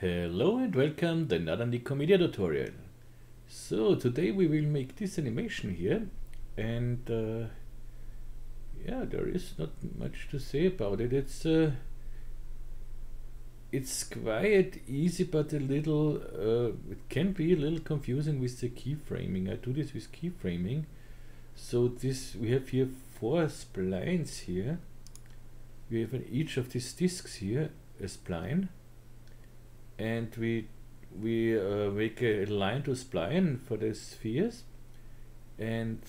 Hello and welcome to another Nikomedia tutorial. So today we will make this animation here, and yeah, there is not much to say about it. It's quite easy, but a little it can be a little confusing with the keyframing. I do this with keyframing. So we have here 4 splines here. We have in each of these discs here a spline. And we make a line to spline for the spheres, and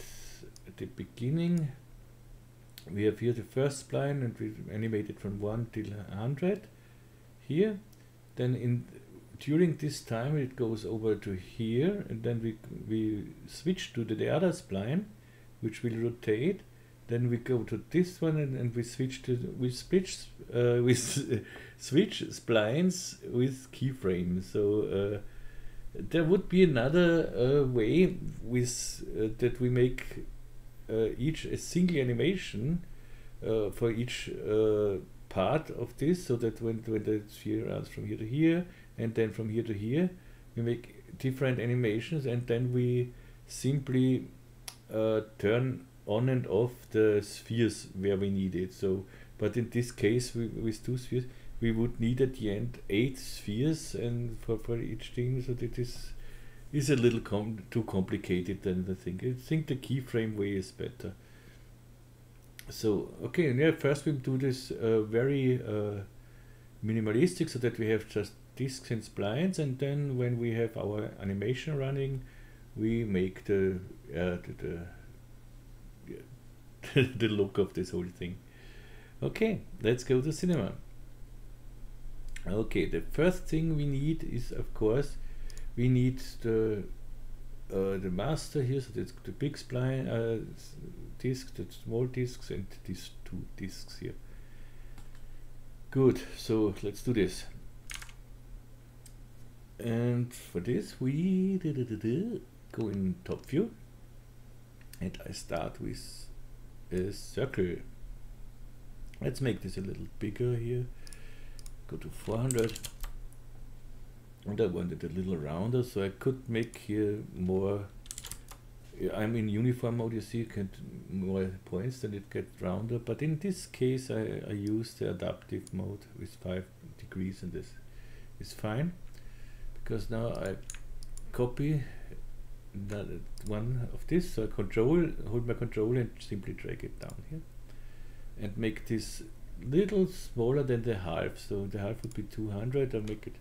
at the beginning we have here the first spline, and we animate it from 1 till 100 here. Then during this time it goes over to here, and then we switch to the other spline, which will rotate. Then we go to this one, and we switch switch splines with keyframes. So there would be another way with that we make each a single animation for each part of this, so that when the sphere runs from here to here and then from here to here, we make different animations, and then we simply turn on and off the spheres where we need it. So, but in this case, with 2 spheres, we would need at the end 8 spheres, and for each thing. So that this is a little too complicated than I think. I think the keyframe way is better. So okay, and yeah, first we do this very minimalistic, so that we have just disks and splines, and then when we have our animation running, we make the the look of this whole thing. Okay, let's go to cinema. Okay, the first thing we need is, of course, we need the master here, so that's the big spline disc, the small discs, and these 2 discs here. Good, so let's do this. And for this we go in top view, and I start with a circle. Let's make this a little bigger here. Go to 400, and I wanted a little rounder, so I could make here more. I'm in uniform mode, you see, you get more points, then it gets rounder, but in this case I use the adaptive mode with 5 degrees, and this is fine, because now I copy that one of this, so I hold my control and simply drag it down here, and make this little smaller than the half. So the half would be 200, I'll make it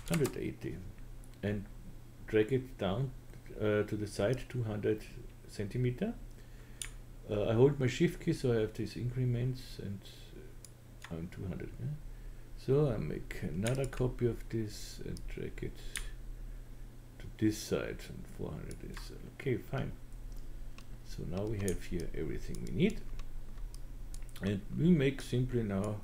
180, and drag it down to the side 200 centimeter. I hold my shift key, so I have these increments, and I'm 200. Yeah? So I make another copy of this and drag it this side, and 400 is okay, fine. So now we have here everything we need, and we make simply now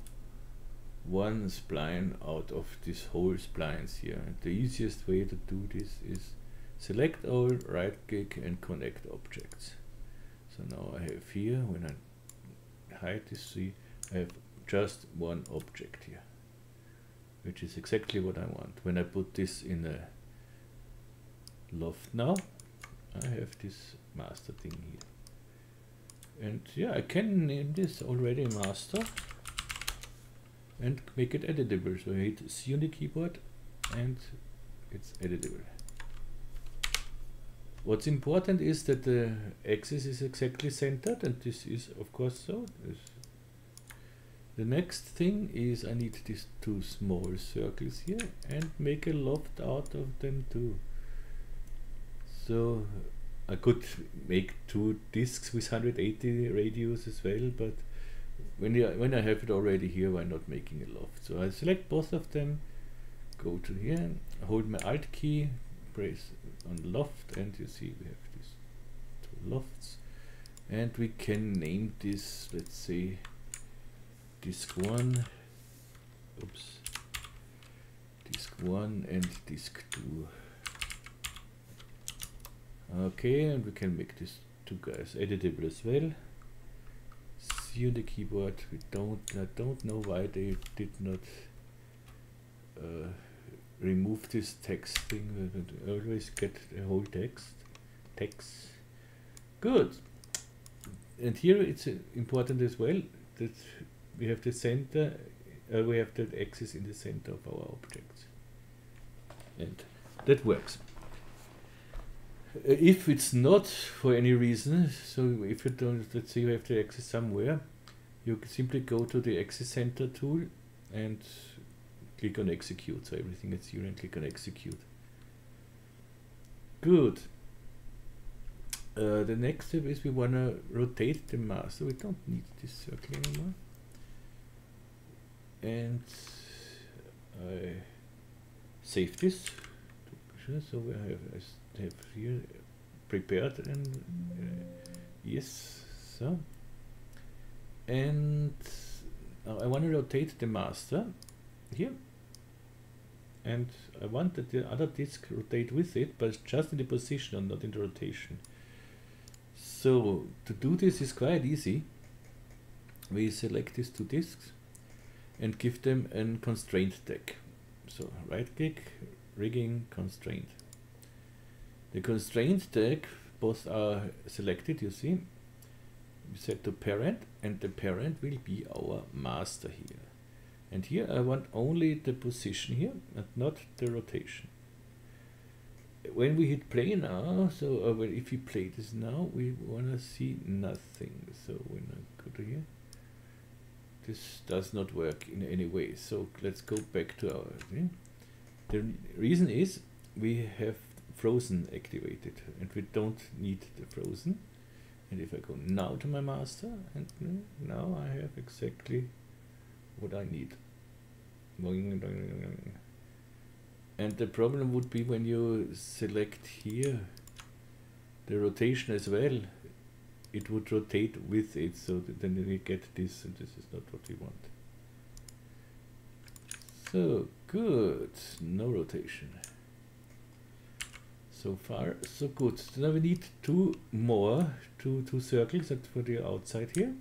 1 spline out of this whole splines here. And the easiest way to do this is select all, right click, and connect objects. So now I have here, when I hide this, see, I have just 1 object here, which is exactly what I want. When I put this in a loft now, I have this master thing here, and yeah, I can name this already master and make it editable. So I hit C on the keyboard and it's editable. What's important is that the axis is exactly centered, and this is of course so. The next thing is I need these 2 small circles here and make a loft out of them too. So I could make 2 discs with 180 radius as well, but when I have it already here, why not making a loft? So I select both of them, go to here, hold my Alt key, press on loft, and you see we have these 2 lofts, and we can name this, let's say, disc 1, oops, disc 1 and disc 2. Okay, and we can make these 2 guys editable as well. C on the keyboard. I don't know why they did not remove this text thing. Always get the whole text. Good. And here it's important as well that we have the center, we have the axis in the center of our objects, and that works. If it's not for any reason, so if you don't, let's say you have the axis somewhere, you can simply go to the axis center tool and click on execute. So everything is here, and click on execute. Good. The next step is we want to rotate the master. We don't need this circle anymore. And I save this. So I have here prepared, and yes, so. And now I want to rotate the master here. And I want that the other disk rotate with it, but just in the position and not in the rotation. So to do this is quite easy. We select these two disks and give them a constraint tag. So right click, rigging, constraint. The constraint tag, both are selected, you see. We set to parent, and the parent will be our master here. And here I want only the position here and not the rotation. When we hit play now, so if we play this now, we want to see nothing. So when I go to here, this does not work in any way. So let's go back to our thing. The reason is we have frozen activated, and we don't need the frozen. And if I go now to my master, and now I have exactly what I need. And the problem would be when you select here the rotation as well, it would rotate with it, so then we get this, and this is not what we want. So good, no rotation. So far so good. So now we need two circles for the outside here,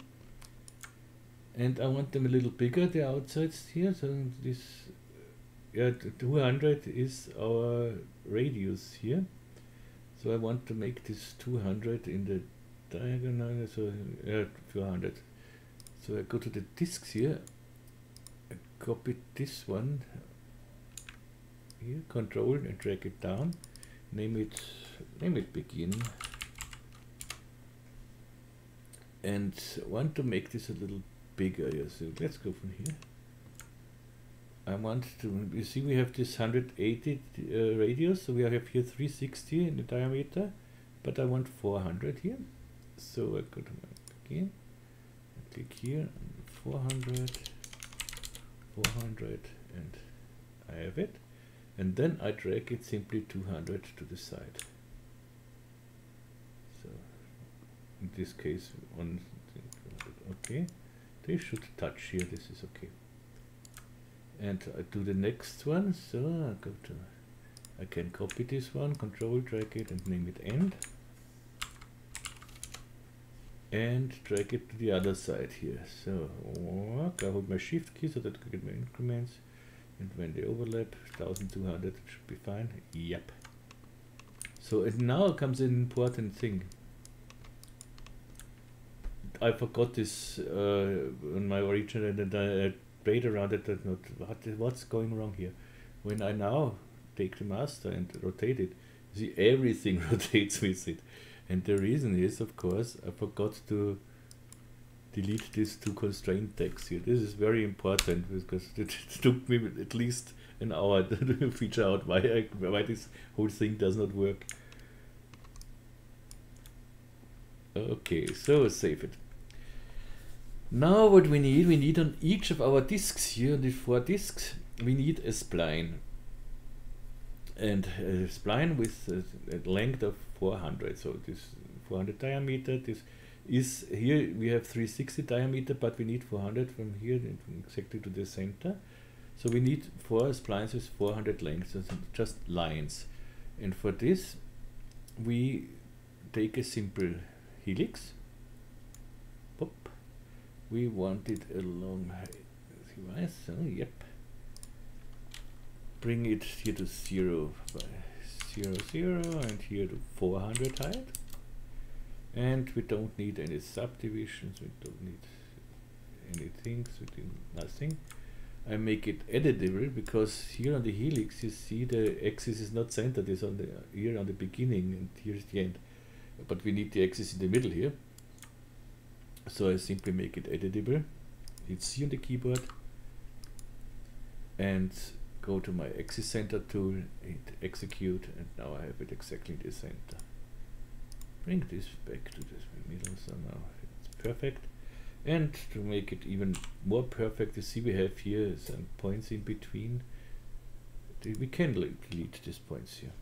and I want them a little bigger, the outsides here. So this, yeah, 200 is our radius here. So I want to make this 200 in the diagonal. So 200. So I go to the disks here. I copy this one here, control, and drag it down. Name it begin. And want to make this a little bigger. Yeah, so let's go from here. I want to, you see we have this 180 radius, so we have here 360 in the diameter, but I want 400 here. So I go to my begin, I click here, 400, and I have it. And then I drag it simply 200 to the side. So in this case, okay, they should touch here. This is okay. And I do the next one. So I can copy this one, control, drag it, and name it end. And drag it to the other side here. So I hold my shift key so that I get my increments. And when they overlap, 1200 should be fine. Yep. So and now comes an important thing. I forgot this on my original, and I played around it. What's going wrong here? When I now take the master and rotate it, see, everything rotates with it. And the reason is, of course, I forgot to delete these two constraint tags here. This is very important because it took me at least an hour to figure out why this whole thing does not work. Okay, so save it. Now what we need on each of our disks here, the 4 disks, we need a spline. And a spline with a length of 400. So this 400 diameter, this is here we have 360 diameter, but we need 400 from here exactly to the center. So we need 4 splines with 400 lengths, so just lines. And for this we take a simple helix. Pop. We want it along, so yep. bring it here to 0 by 0, 0, and here to 400 height. And we don't need any subdivisions, we don't need anything, so we do nothing. I make it editable because here on the helix you see the axis is not centered, it's on the here on the beginning and here's the end. But we need the axis in the middle here. So I simply make it editable. Hit C on the keyboard and go to my axis center tool, hit execute, and now I have it exactly in the center. Bring this back to the middle, so now it's perfect. And to make it even more perfect, you see we have here some points in between. We can delete these points here.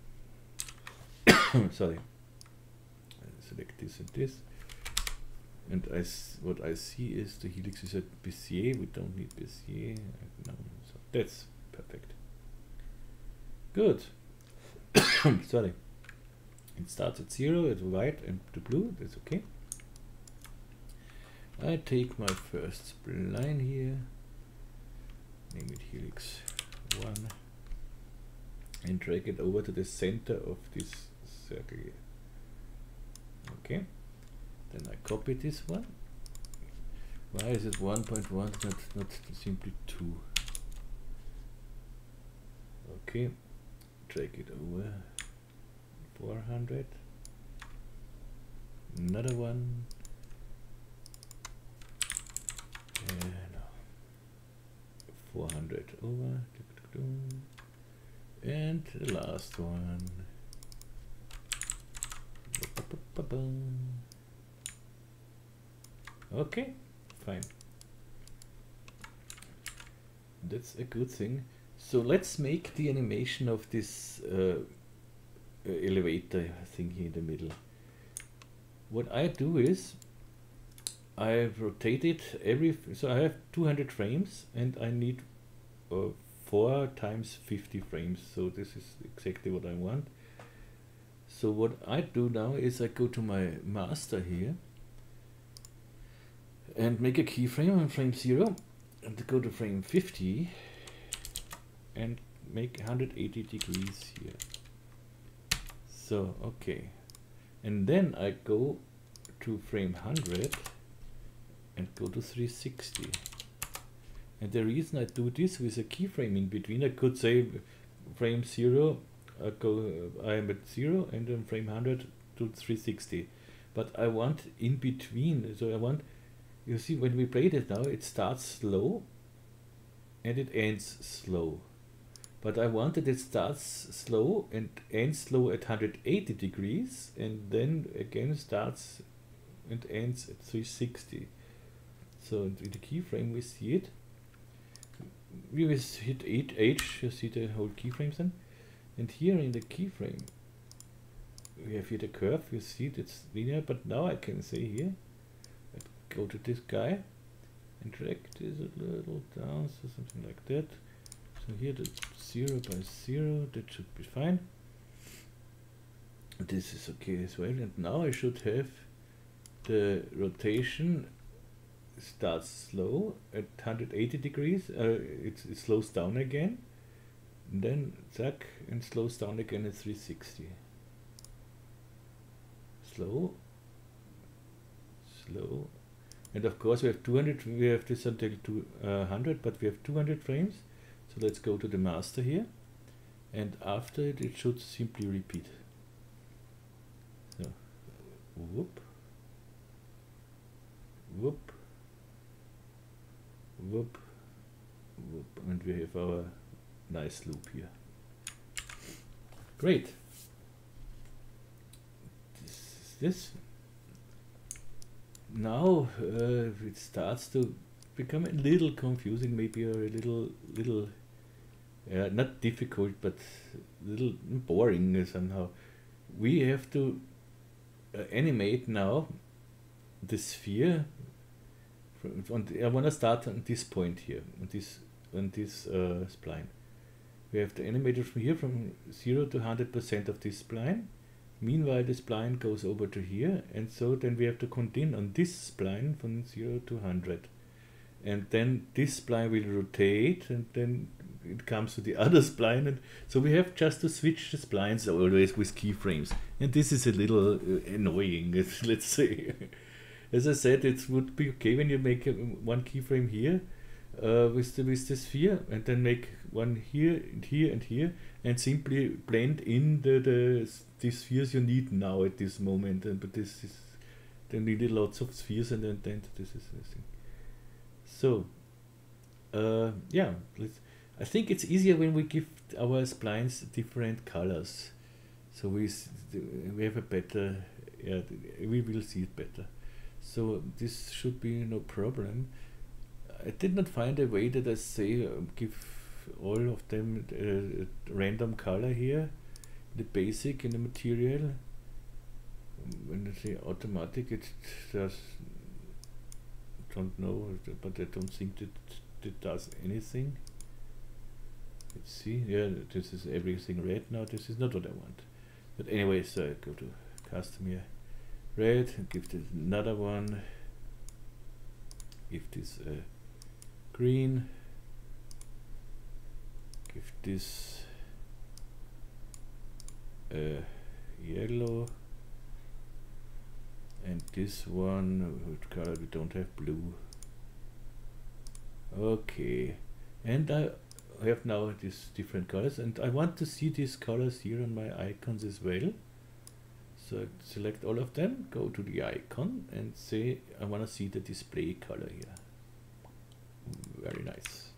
Sorry. Select this and this. And what I see is the helix is at Bézier. We don't need Bézier. No, so that's perfect. Good. Sorry. It starts at 0, it's white and the blue, that's okay. I take my first spline here, name it helix 1, and drag it over to the center of this circle here. Okay, then I copy this one. Why is it 1.1, not simply 2? Okay, drag it over 400, another one. No. 400 over, and the last one. Okay, fine. That's a good thing. So let's make the animation of this elevator thing here in the middle. What I do is I rotate it so I have 200 frames and I need 4 times 50 frames, so this is exactly what I want. So what I do now is I go to my master here and make a keyframe on frame 0 and go to frame 50 and make 180 degrees here. So okay, and then I go to frame 100 and go to 360. And the reason I do this with a keyframe in between, I could say frame 0, I am at 0, and then frame 100 to 360. But I want in between, so I want, you see when we play it now, it starts slow and it ends slow. But I want that it starts slow and ends slow at 180 degrees and then again starts and ends at 360. So in the keyframe we see it. We will hit H, you see the whole keyframes then. And here in the keyframe we have here the curve, you see it's linear, but now I can say here, I go to this guy and drag this a little down, so something like that. So here the 0 by 0, that should be fine. This is okay as well, and now I should have the rotation starts slow at 180 degrees, it slows down again, and then zack, and slows down again at 360. Slow, slow, and of course we have 200, we have this until 200, but we have 200 frames, so let's go to the master here, and after it, it should simply repeat. So, whoop, whoop, whoop, whoop, and we have our nice loop here. Great. This is this. Now it starts to become a little confusing, maybe, or a little not difficult, but a little boring somehow. We have to animate now the sphere. I want to start on this point here, on this spline. We have to animate it from here, from 0 to 100% of this spline. Meanwhile, the spline goes over to here, and so then we have to continue on this spline from 0 to 100. And then this spline will rotate and then it comes to the other spline, and so we have just to switch the splines always with keyframes, and this is a little annoying, let's say. As I said, it would be okay when you make one keyframe here with the sphere, and then make one here and here and here, and simply blend in the spheres you need now at this moment. And but this is, they needed lots of spheres, and then this is the thing. So yeah, I think it's easier when we give our splines different colors, so we have a better, yeah, we will see it better. So this should be no problem. I did not find a way that I say give all of them a random color here, the basic in the material. When I say automatic, it does, don't know, but I don't think that it does anything. Let's see, yeah, this is everything red now. This is not what I want, but anyway, so I go to custom here, red, and give this another one, give this green, give this yellow, and this one, what color? We don't have blue. Okay, and I have now these different colors, and I want to see these colors here on my icons as well. So I select all of them, go to the icon, and say I want to see the display color here. Very nice.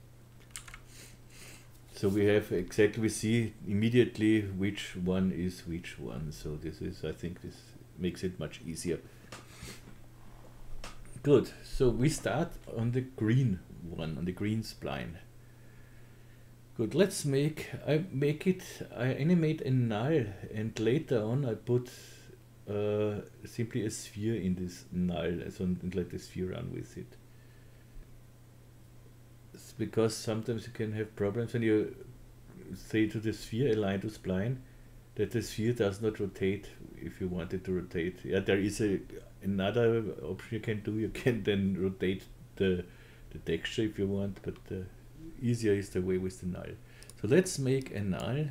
So we have exactly, we see immediately which one is which one. So this is, I think this makes it much easier. Good. So we start on the green one, on the green spline. Good. Let's make, I animate a null, and later on I put simply a sphere in this null, so and let the sphere run with it. It's because sometimes you can have problems when you say to the sphere align to spline that the sphere does not rotate if you want it to rotate. Yeah, there is another option you can do. You can then rotate the texture if you want, but easier is the way with the null. So let's make a null.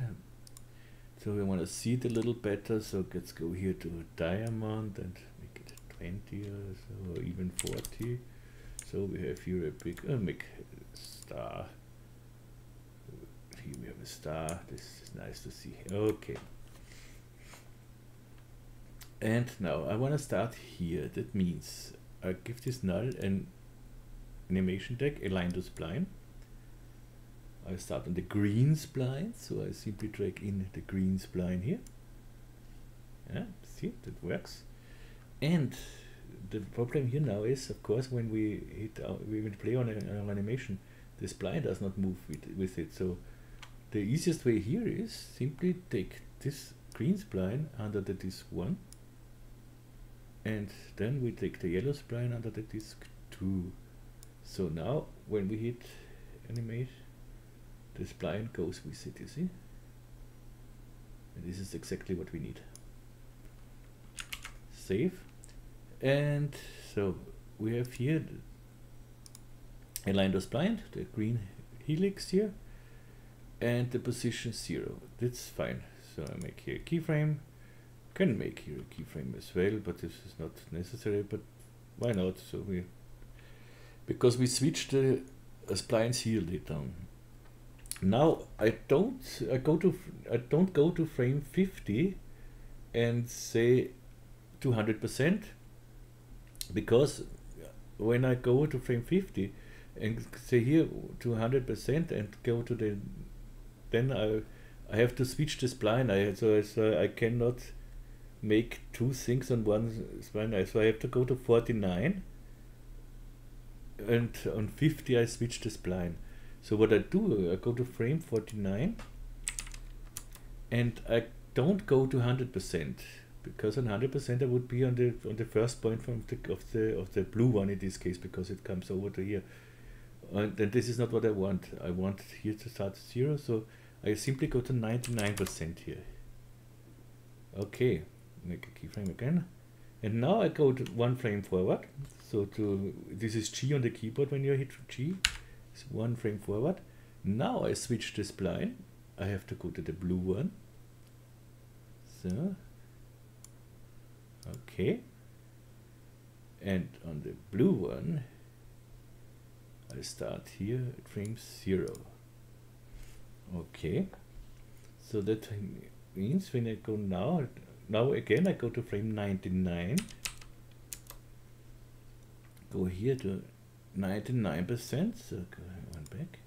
So we want to see it a little better. So let's go here to diamond and make it 20 or so, or even 40. So we have here a big, make a star. Here we have a star. This is nice to see. Okay. And now I want to start here. That means I give this null an animation tag, align to spline. I start on the green spline, so I simply drag in the green spline here. Yeah, see, that works. And the problem here now is, of course, when we play on an animation, the spline does not move with it. So the easiest way here is simply take this green spline under the disk 1, and then we take the yellow spline under the disk 2. So now when we hit animate, the spline goes with it, you see? And this is exactly what we need. Save. And so we have here align the spline, the green helix here, and the position 0. That's fine. So I make here a keyframe. Can make here a keyframe as well, but this is not necessary. But why not? So because we switched the splines here later on. Now I don't go to frame 50 and say 200%, because when I go to frame 50 and say here 200% and go to the, then I have to switch the spline. So I cannot make two things on one spline. So I have to go to 49, and on 50 I switch the spline. So what I do, I go to frame 49, and I don't go to 100%, because on 100% I would be on the first point from of the blue one in this case, because it comes over to here. And this is not what I want. I want here to start 0, so I simply go to 99% here. Okay, make a keyframe again, and now I go to one frame forward. So this is G on the keyboard when you hit G. It's one frame forward, Now I switch the spline. I have to go to the blue one. So, okay. And on the blue one, I start here at frame 0. Okay. So that means when I go now again I go to frame 99. Go here to 99%, so go one back.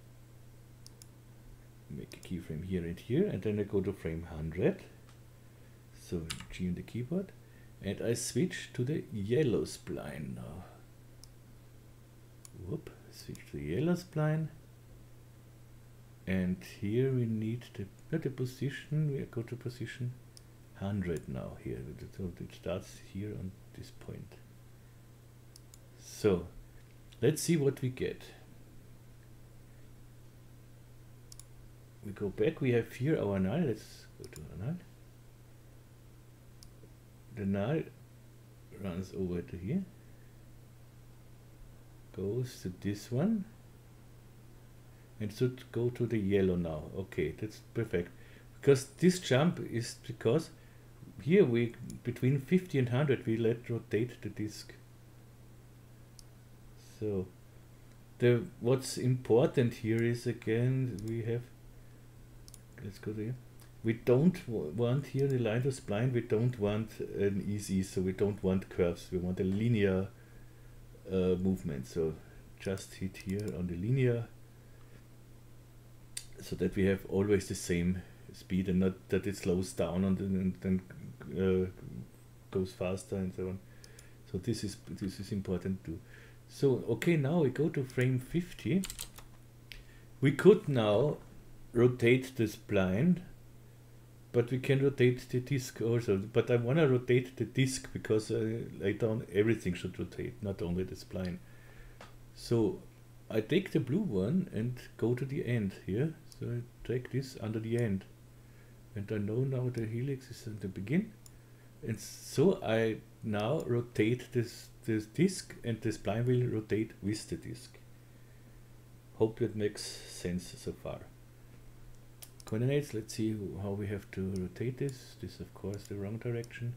Make a keyframe here and here, and then I go to frame 100. So G on the keyboard, and I switch to the yellow spline now. Whoop, switch to the yellow spline. And here we need the position, we go to position 100 now here. So it starts here on this point. So let's see what we get. We go back, we have here our null. Let's go to our null. The null runs over to here, goes to this one, and should go to the yellow now. Okay, that's perfect. Because this jump is because here we between 50 and 100 we let rotate the disk. So what's important here is, again, we have, let's go there. We don't want here the line to spline, we don't want an easy, so we don't want curves, we want a linear movement. So just hit here on the linear, so that we have always the same speed and not that it slows down and then goes faster and so on. So this is important too. So okay, now we go to frame 50. We could now rotate the spline, but we can rotate the disk also. But I want to rotate the disk because later on everything should rotate, not only the spline. So I take the blue one and go to the end here. So I take this under the end, and I know now the helix is at the begin, and so I now rotate this disk, and the spline will rotate with the disk. Hope that makes sense so far. Coordinates, let's see how we have to rotate this. This of course the wrong direction.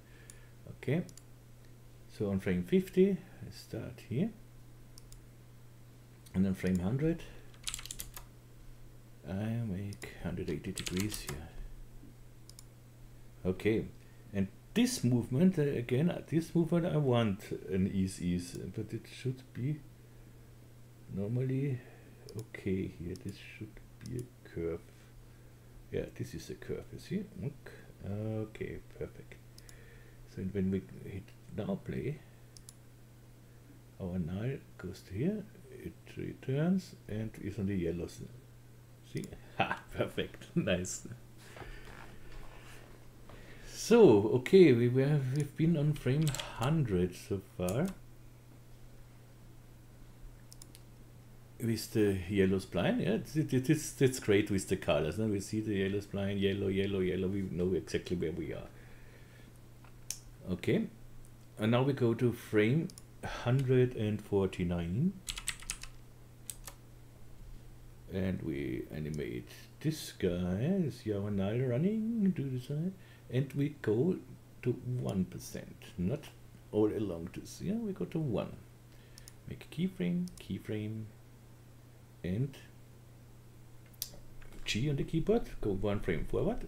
Okay, so on frame 50 I start here, and on frame 100 I make 180 degrees here. Okay, and this movement, again, this movement I want an ease, but it should be normally okay here. This should be a curve. Yeah, this is a curve, you see? Okay, perfect. So when we hit now play, our null goes to here, it returns and is on the yellow. See? Ha! Perfect. Nice. So, okay, we've been on frame 100 so far with the yellow spline. Yeah, that's great with the colors. Now we see the yellow spline, yellow, yellow, yellow. We know exactly where we are. Okay, and now we go to frame 149. And we animate this guy, this is our null running to the side, and we go to 1%, not all along this. Yeah, we go to 1. Make a keyframe, and G on the keyboard, go 1 frame forward.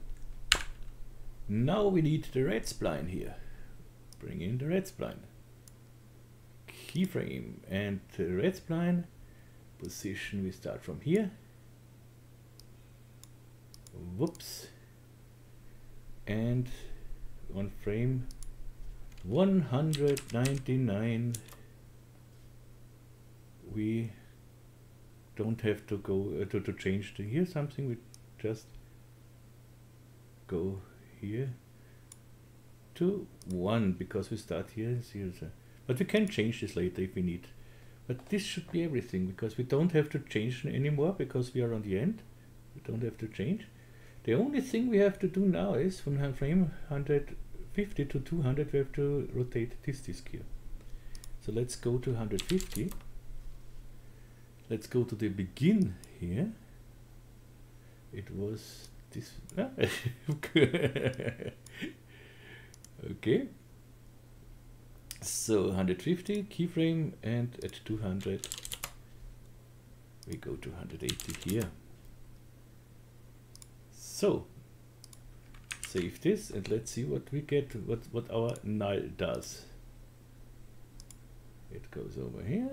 Now we need the red spline here. Bring in the red spline. Keyframe and the red spline. Position, we start from here. Whoops. And on frame 199 we don't have to go to change to here something. We just go here to 1 because we start here in 0. But we can change this later if we need. But this should be everything, because we don't have to change anymore because we are on the end. We don't have to change. The only thing we have to do now is from frame 150 to 200 we have to rotate this disk here. So let's go to 150. Let's go to the begin here. it was this. Okay. So 150 keyframe, and at 200 we go to 180 here. So save this and let's see what we get, what our null does. It goes over here,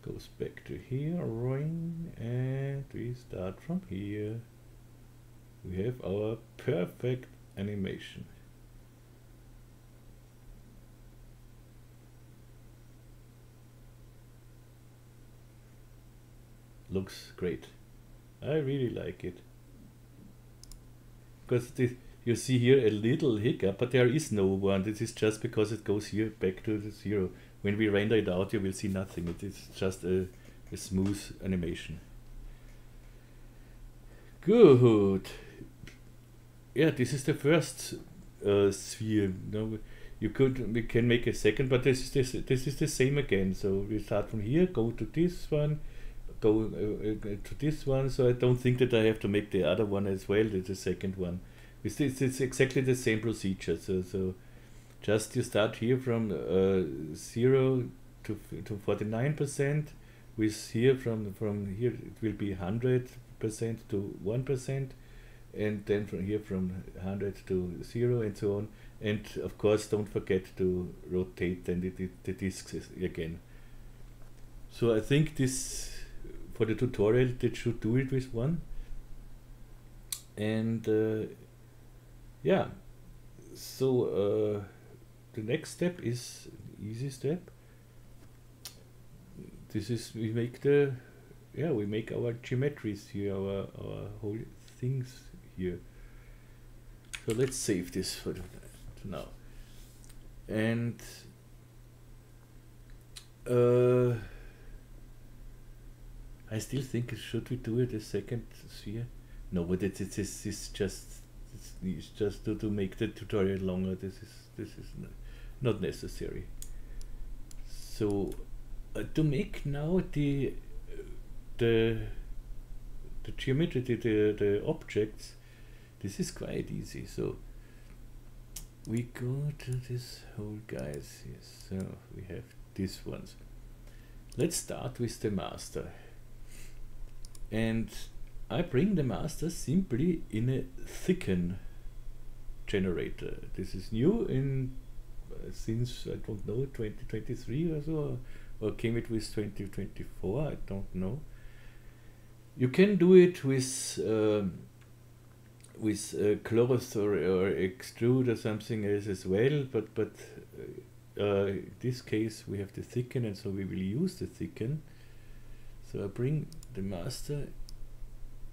goes back to here, and we start from here. We have our perfect animation. Looks great. I really like it. Because you see here a little hiccup, but there is no one. This is just because it goes here back to the 0. When we render it out, you will see nothing. It is just a smooth animation. Good. Yeah, this is the first sphere. No, we can make a second, but this is the same again. So we start from here, go to this one, go to this one. So I don't think that I have to make the other one as well, the second one. It's exactly the same procedure. So just you start here from 0 to 49%. With here from here it will be 100% to 1%, and then from here from 100 to 0 and so on. And of course, don't forget to rotate then the discs again. So I think this, for the tutorial, that should do it with one. And yeah, so the next step is an easy step. This is, we make our geometries here, our whole things here. So let's save this for now. And I still think, should we do it a second sphere? No, but it's just to make the tutorial longer. This is not necessary. So to make now the geometry, the objects, this is quite easy. So we go to this whole guys. Yes, so we have these ones. Let's start with the master, and I bring the master simply in a thicken generator. This is new in since, I don't know, 2023 or so, or came it with 2024, I don't know. You can do it with close or extrude or something else as well, but in this case we have the thicken, and so we will use the thicken. So I bring the master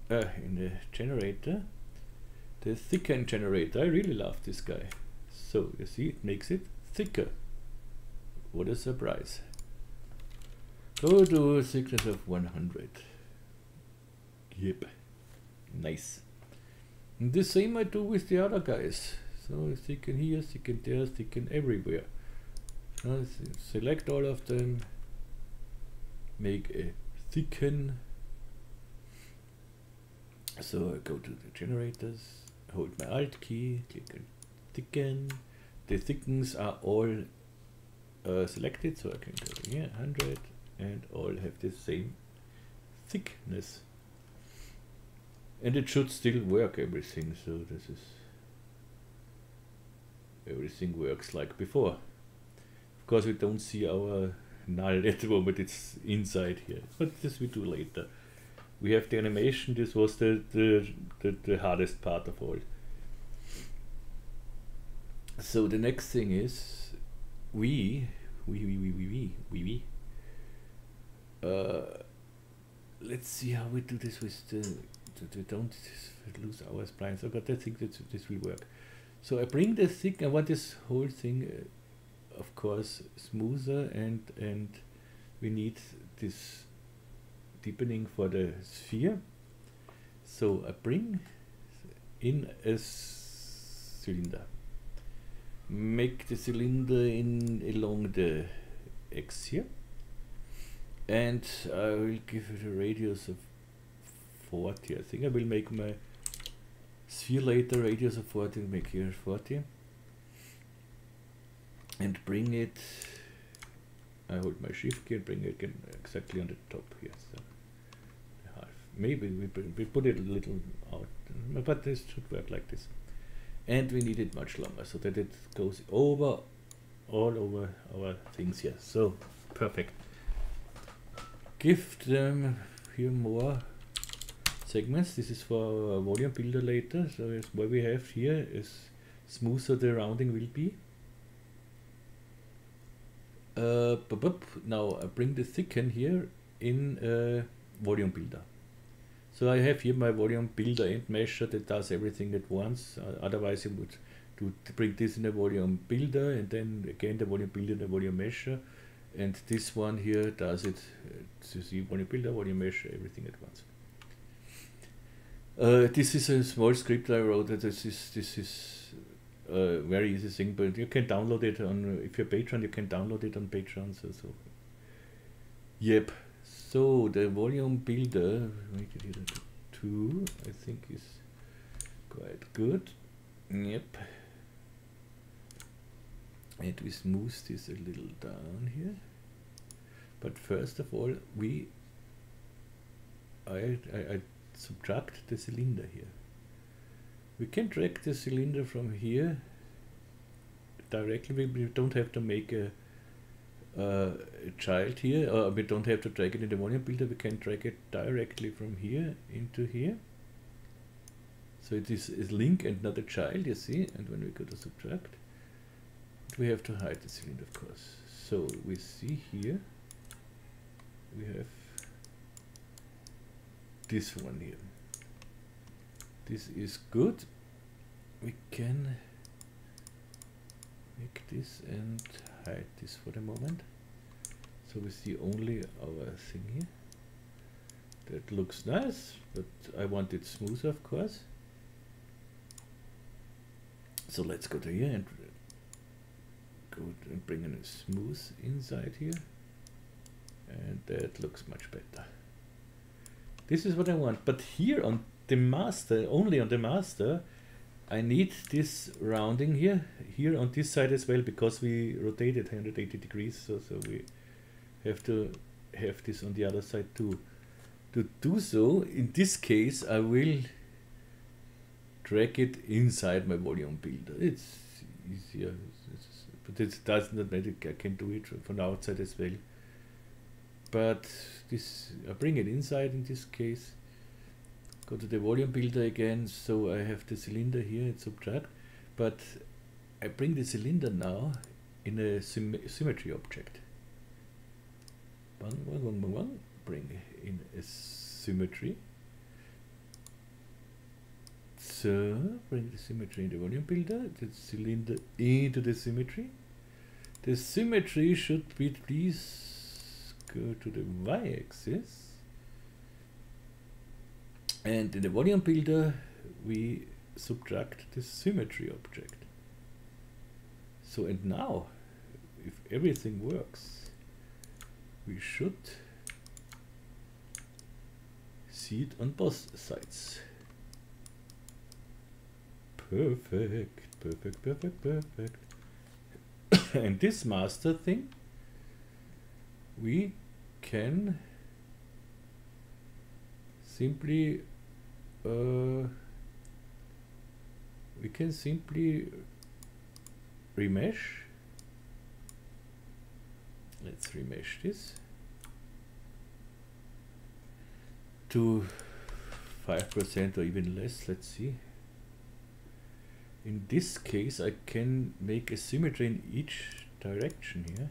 in the generator, the thicken generator. I really love this guy. So you see, it makes it thicker. What a surprise. Go to a thickness of 100. Yep, nice. And the same I do with the other guys. So thicken here, thicken there, thicken everywhere. So select all of them, make a thicken. So I go to the generators, hold my Alt key, click on thicken. The thickens are all selected, so I can go here 100, and all have the same thickness. And it should still work, everything. So this is, everything works like before. Of course, we don't see our null at the moment, it's inside here, but this we do later. We have the animation. This was the hardest part of all. So the next thing is let's see how we do this with the don't lose our splines. Oh, but I think that this will work. So I bring the thick. I want this whole thing, of course, smoother, and we need this deepening for the sphere. So I bring in a cylinder. Make the cylinder in along the X here, and I will give it a radius of 40. I think I will make my sphere later radius of 40, make here 40. And bring it, I hold my shift key and bring it again exactly on the top here. So half. Maybe we put it a little out, but this should work like this. And we need it much longer so that it goes over all over our things here. So perfect. Give them here more segments. This is for our volume builder later. So what we have here is smoother the rounding will be. Now I bring the thicken here in volume builder. So I have here my volume builder and measure that does everything at once. Otherwise I would bring this in a volume builder and then again the volume builder and the volume measure. And this one here does it, you see, volume builder, volume measure, everything at once. This is a small script I wrote. This is very easy thing, but you can download it on, if you're Patreon, you can download it on Patreon. So yep. So the volume builder, make it here to 2, I think is quite good. Yep. And we smooth this a little down here. But first of all, I subtract the cylinder here. We can drag the cylinder from here directly. We don't have to make a child here, or we don't have to drag it in the volume builder. We can drag it directly from here into here. So it is a link and not a child, you see. And when we go to subtract, we have to hide the cylinder, of course. So we see here, we have this one here. This is good. We can make this and hide this for the moment. So we see only our thing here. That looks nice, but I want it smoother, of course. So let's go to here and go and bring in a smooth inside here. And that looks much better. This is what I want, but here on the master, only on the master, I need this rounding here on this side as well, because we rotated 180 degrees, so we have to have this on the other side too. To do so, in this case, I will drag it inside my volume builder. It's easier, but it does not matter. I can do it from the outside as well. But this, I bring it inside in this case. Go to the volume builder again, so I have the cylinder here and subtract, but I bring the cylinder now in a symmetry object. Bring in a symmetry. So bring the symmetry in the volume builder, the cylinder into the symmetry. The symmetry should be, please go to the y-axis. And in the volume builder, we subtract the symmetry object. So, and now, if everything works, we should see it on both sides. Perfect, perfect, perfect, perfect. And this master thing, we can simply remesh. Let's remesh this to 5% or even less. Let's see. In this case, I can make a symmetry in each direction here.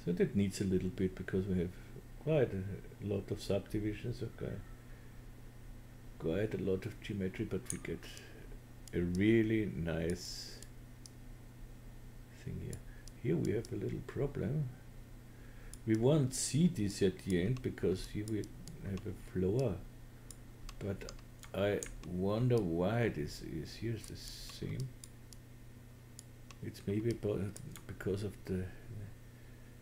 So that needs a little bit, because we have quite a lot of subdivisions, okay, quite a lot of geometry, but we get a really nice thing here. Here we have a little problem. We won't see this at the end because here we have a floor, but I wonder why this is. Here's the same. It's maybe because of the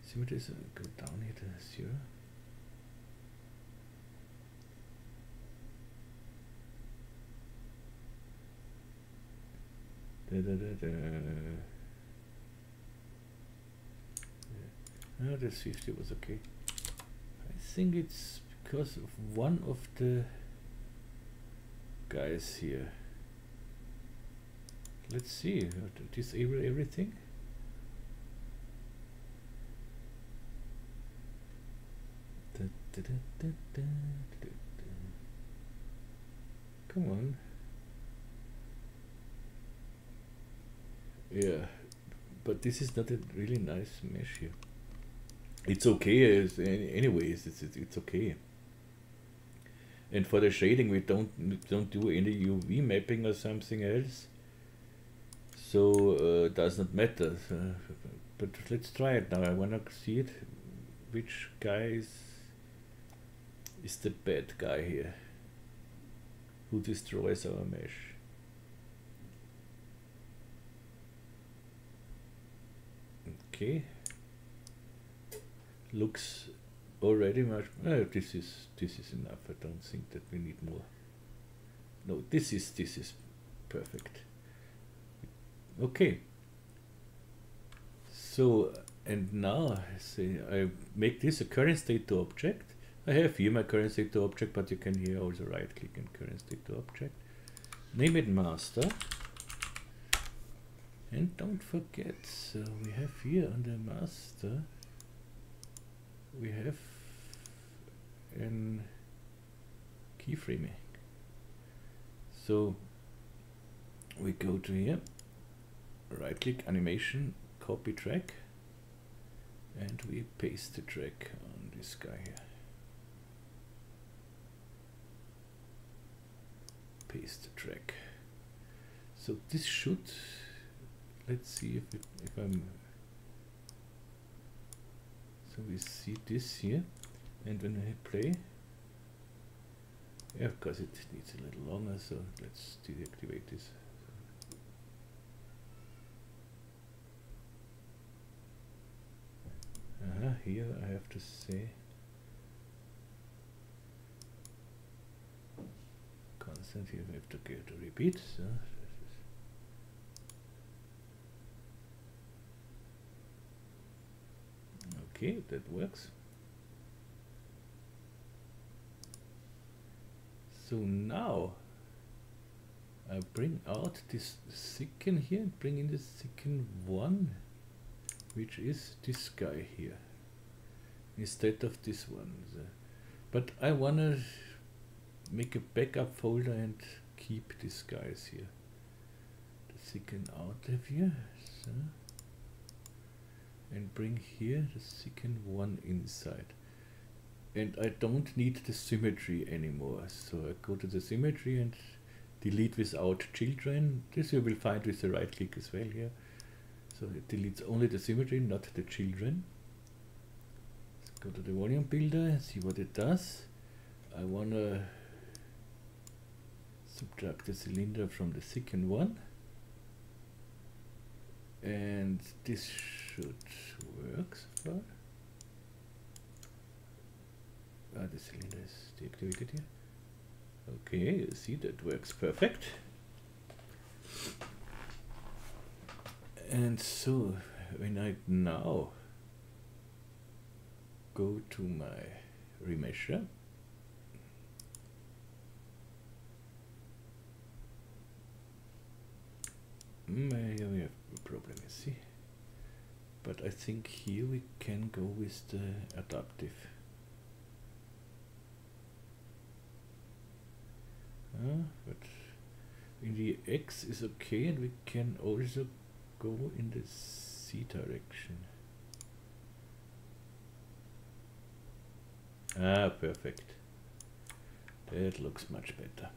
symmetries. Go down here to 0. Ah, this 50 was okay. I think it's because of one of the guys here. Let's see, how to disable everything. Come on. Yeah, but this is not a really nice mesh here. It's okay anyways. It's okay. And for the shading, we don't do any UV mapping or something else, so it does not matter. But let's try it now. I wanna see it. Which guy is the bad guy here? Who destroys our mesh? Okay. Looks already much. This is enough. I don't think that we need more. No, this is perfect. Okay. So, and now I make this a current state to object. I have here my current state to object, but you can here also right click on current state to object. Name it master. And don't forget, so we have here on the master, we have an keyframing. So we go to here, right click animation, copy track, and we paste the track on this guy here. Paste the track. So this should, let's see if I'm, so we see this here, and when I play, yeah, of course it needs a little longer, so let's deactivate this. Here I have to say constant, here we have to get a repeat, so okay, that works. So now I bring out this second here, bring in the second one, which is this guy here, instead of this one. But I wanna make a backup folder and keep these guys here. The second out of here, so, and bring here the second one inside. And I don't need the symmetry anymore, so I go to the symmetry and delete without children. This you will find with the right click as well here. So it deletes only the symmetry, not the children. Let's go to the volume builder and see what it does. I wanna subtract the cylinder from the second one, and this should work so far. The cylinder is deactivated here. Okay, you see that works perfect. And so when I now go to my remesher, here we have a problem, you see. But I think here we can go with the adaptive. But in the X is okay, and we can also go in the Z direction. Perfect. That looks much better.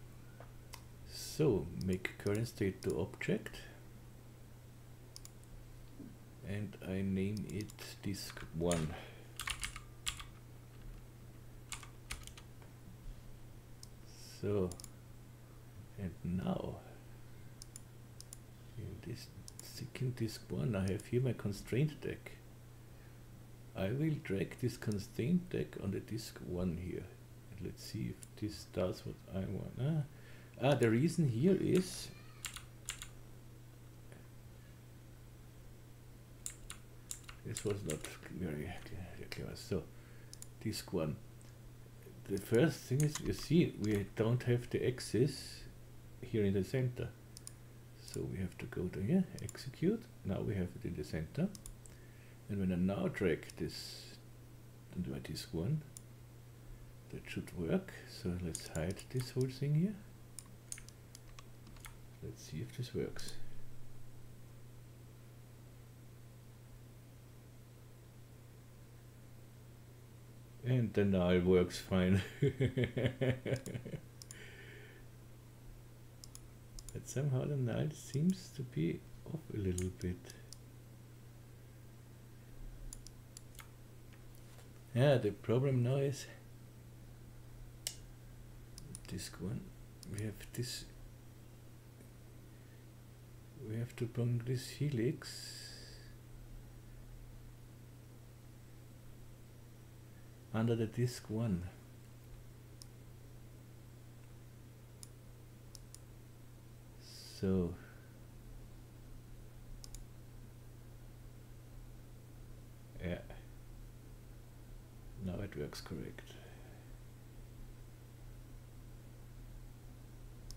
So make current state to object, and I name it disk 1. So, and now in this second disk 1 I have here my constraint deck. I will drag this constraint deck on the disk 1 here, and let's see if this does what I want. The reason here is This was not very clever. So disk 1. The first thing is, you see, we don't have the axis here in the center. So we have to go to here, execute. Now we have it in the center. And when I now drag this into my disk 1, that should work. So let's hide this whole thing here. Let's see if this works. And then now it works fine. But somehow the null seems to be off a little bit. Yeah, the problem now is disk 1. We have this. We have to bring this helix under the disk 1. So yeah, now it works correct.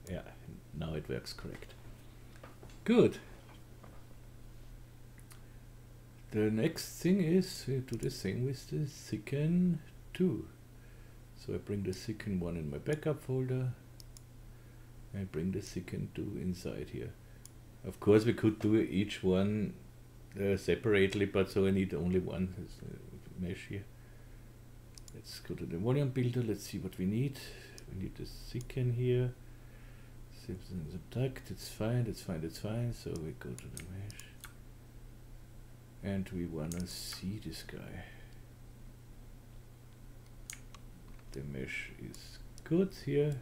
Yeah, now it works correct. Good. The next thing is we do the same with the second 2. So I bring the second 1 in my backup folder. I bring the second 2 inside here. Of course we could do each one separately, but so I need only one mesh here. Let's go to the volume builder. Let's see what we need. We need the second here. Subtract, it's fine, it's fine, it's fine. So we go to the mesh. And we wanna see this guy. The mesh is good here.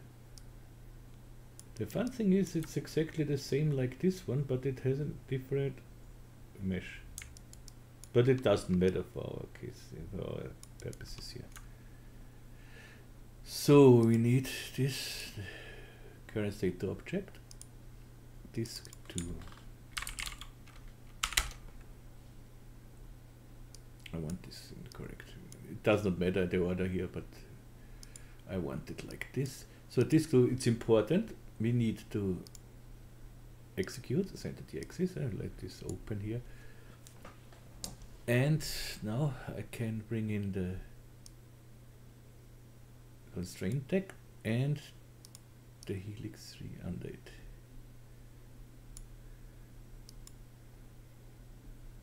The fun thing is it's exactly the same like this one, but it has a different mesh. But it doesn't matter for our case, for our purposes here. So we need this current state to object, disk 2. I want this incorrect. It does not matter the order here, but I want it like this. So disk 2, it's important. We need to execute the entity axis and let this open here. And now I can bring in the constraint tag and the helix 3 under it.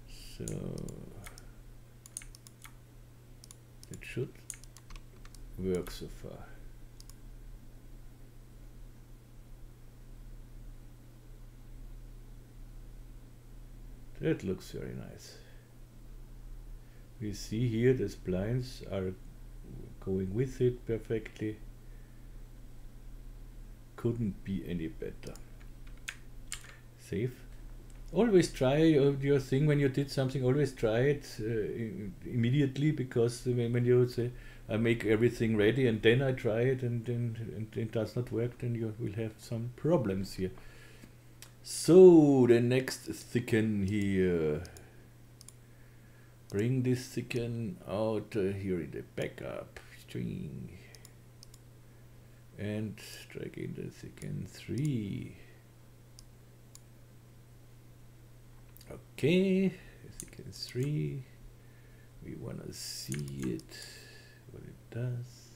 So it should work so far. That looks very nice. We see here the splines are going with it perfectly. Couldn't be any better. Save. Always try your thing when you did something. Always try it immediately, because when you say I make everything ready and then I try it and it does not work, then you will have some problems here. So the next thicken here. Bring this thicken out here in the backup string and drag in the thicken 3. Okay, thicken 3. We want to see it, what it does.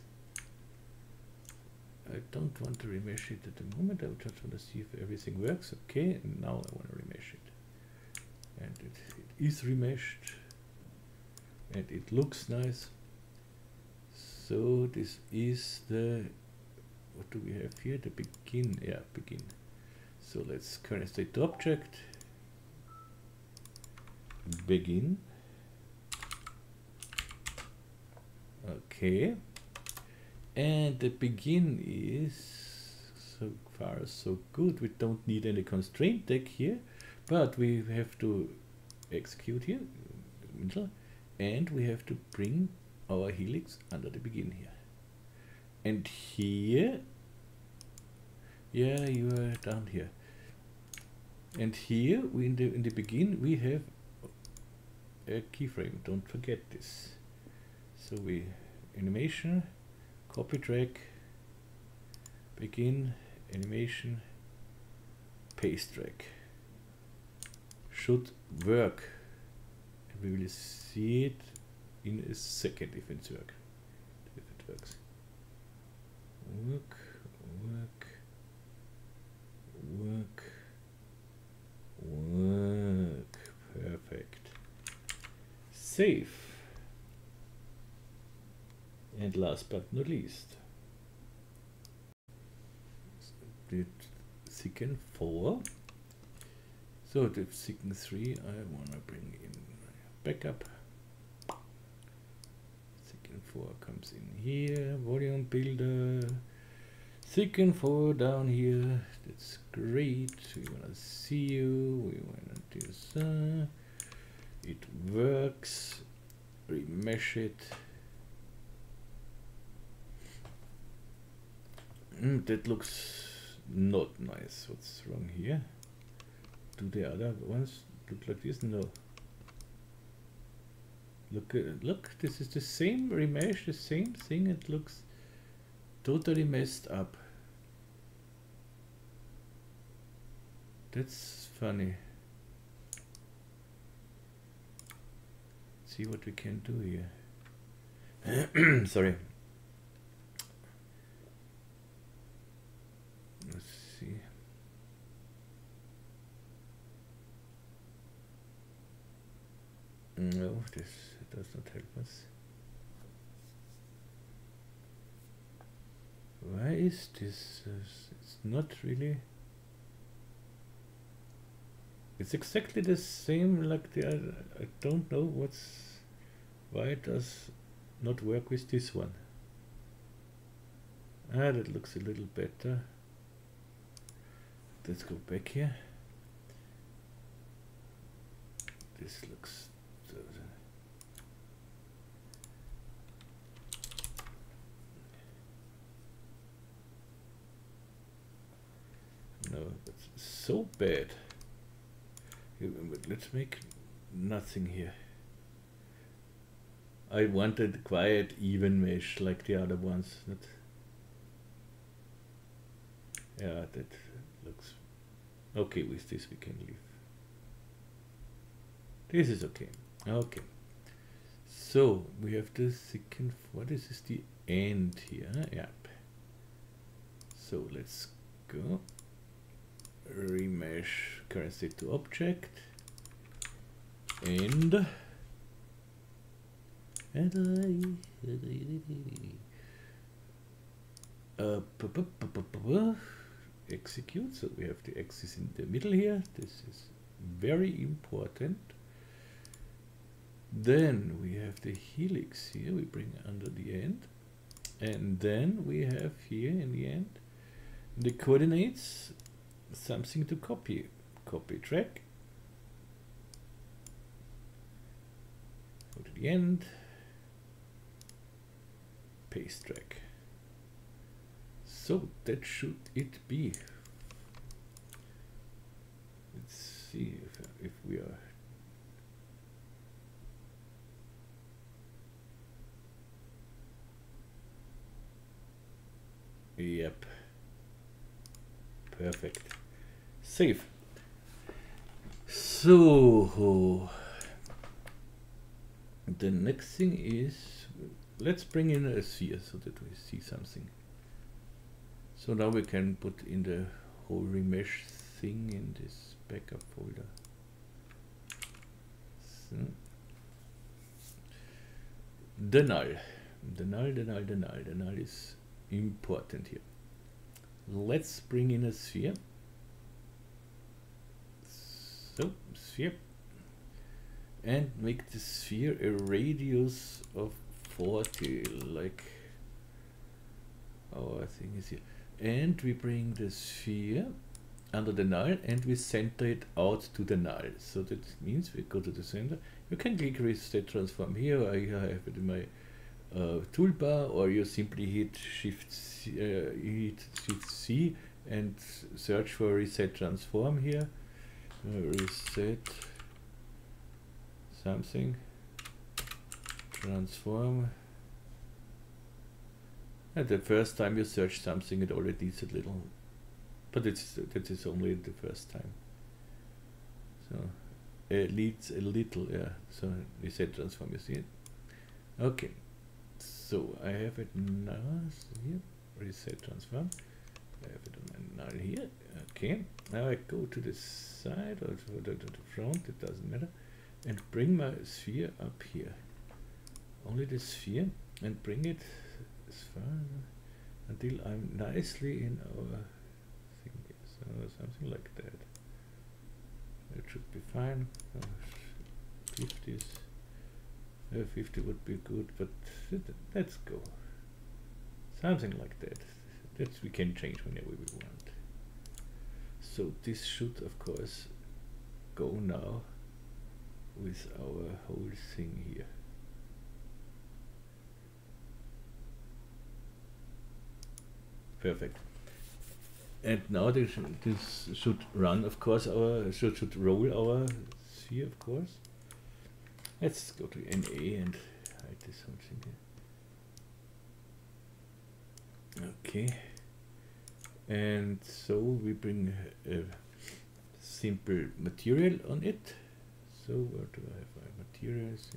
I don't want to remesh it at the moment. I just want to see if everything works. Okay, and now I want to remesh it. And it is remeshed. And it looks nice. So this is the, what do we have here? The begin, yeah, begin. So let's current state to object. Begin. Okay. And the begin is so far so good. We don't need any constraint tag here, but we have to execute here, and we have to bring our helix under the begin here. And here, yeah, you are down here. And here, we in the begin, we have a keyframe. Don't forget this. So we animation, copy track, begin, animation, paste track. Should work. And we will see it in a second if it works. Work, work, work, work. Perfect. Save. And last but not least, the second 4. So the second 3 I want to bring in backup. Second 4 comes in here, volume builder. Second 4 down here, that's great. We want to see you, we want to do so. It works. Remesh it. That looks not nice. What's wrong here? Do the other ones look like this? No. Look, this is the same remesh, the same thing. It looks totally messed up. That's funny. See what we can do here. Sorry. Let's see. No, this does not help us. Why is this? It's not really. It's exactly the same like the other. I don't know why it does not work with this one. Ah, that looks a little better. Let's go back here. This looks. No, it's so bad. But let's make nothing here. I wanted quiet, even mesh like the other ones. Yeah, that looks okay. With this we can leave. This is okay. Okay. So we have the second. What is this? The end here. Yep. So let's go. Remesh current state to object and execute. So we have the axis in the middle here. This is very important. Then we have the helix here. We bring under the end, and then we have here in the end the coordinates. Something to copy. Copy track. Go to the end. Paste track. So that should it be. Let's see if we are. Yep. Perfect. Save. So the next thing is, let's bring in a sphere so that we see something. So now we can put in the whole remesh thing in this backup folder. So the null is important here. Let's bring in a sphere. So sphere, and make the sphere a radius of 40, like our thing is here. And we bring the sphere under the null and we center it out to the null. So that means we go to the center. You can click reset transform here. I have it in my toolbar, or you simply hit Shift C and search for reset transform here. Reset something, transform. And the first time you search something, it already is a little, but that is only the first time. So it leads a little, yeah. So reset transform, you see it. Okay, so I have it now. So here, reset transform. I have it on my null here. Okay, now I go to the side or to the front, it doesn't matter, and bring my sphere up here. Only the sphere, and bring it as far until I'm nicely in our thing here. So something like that. It should be fine. 50s. 50 would be good, but let's go. Something like that. That we can change whenever we want. So this should, of course, go now with our whole thing here. Perfect. And now this should run, of course, should roll our sphere, of course. Let's go to NA and hide this whole thing here. Okay. And so we bring a simple material on it. So where do I have my materials?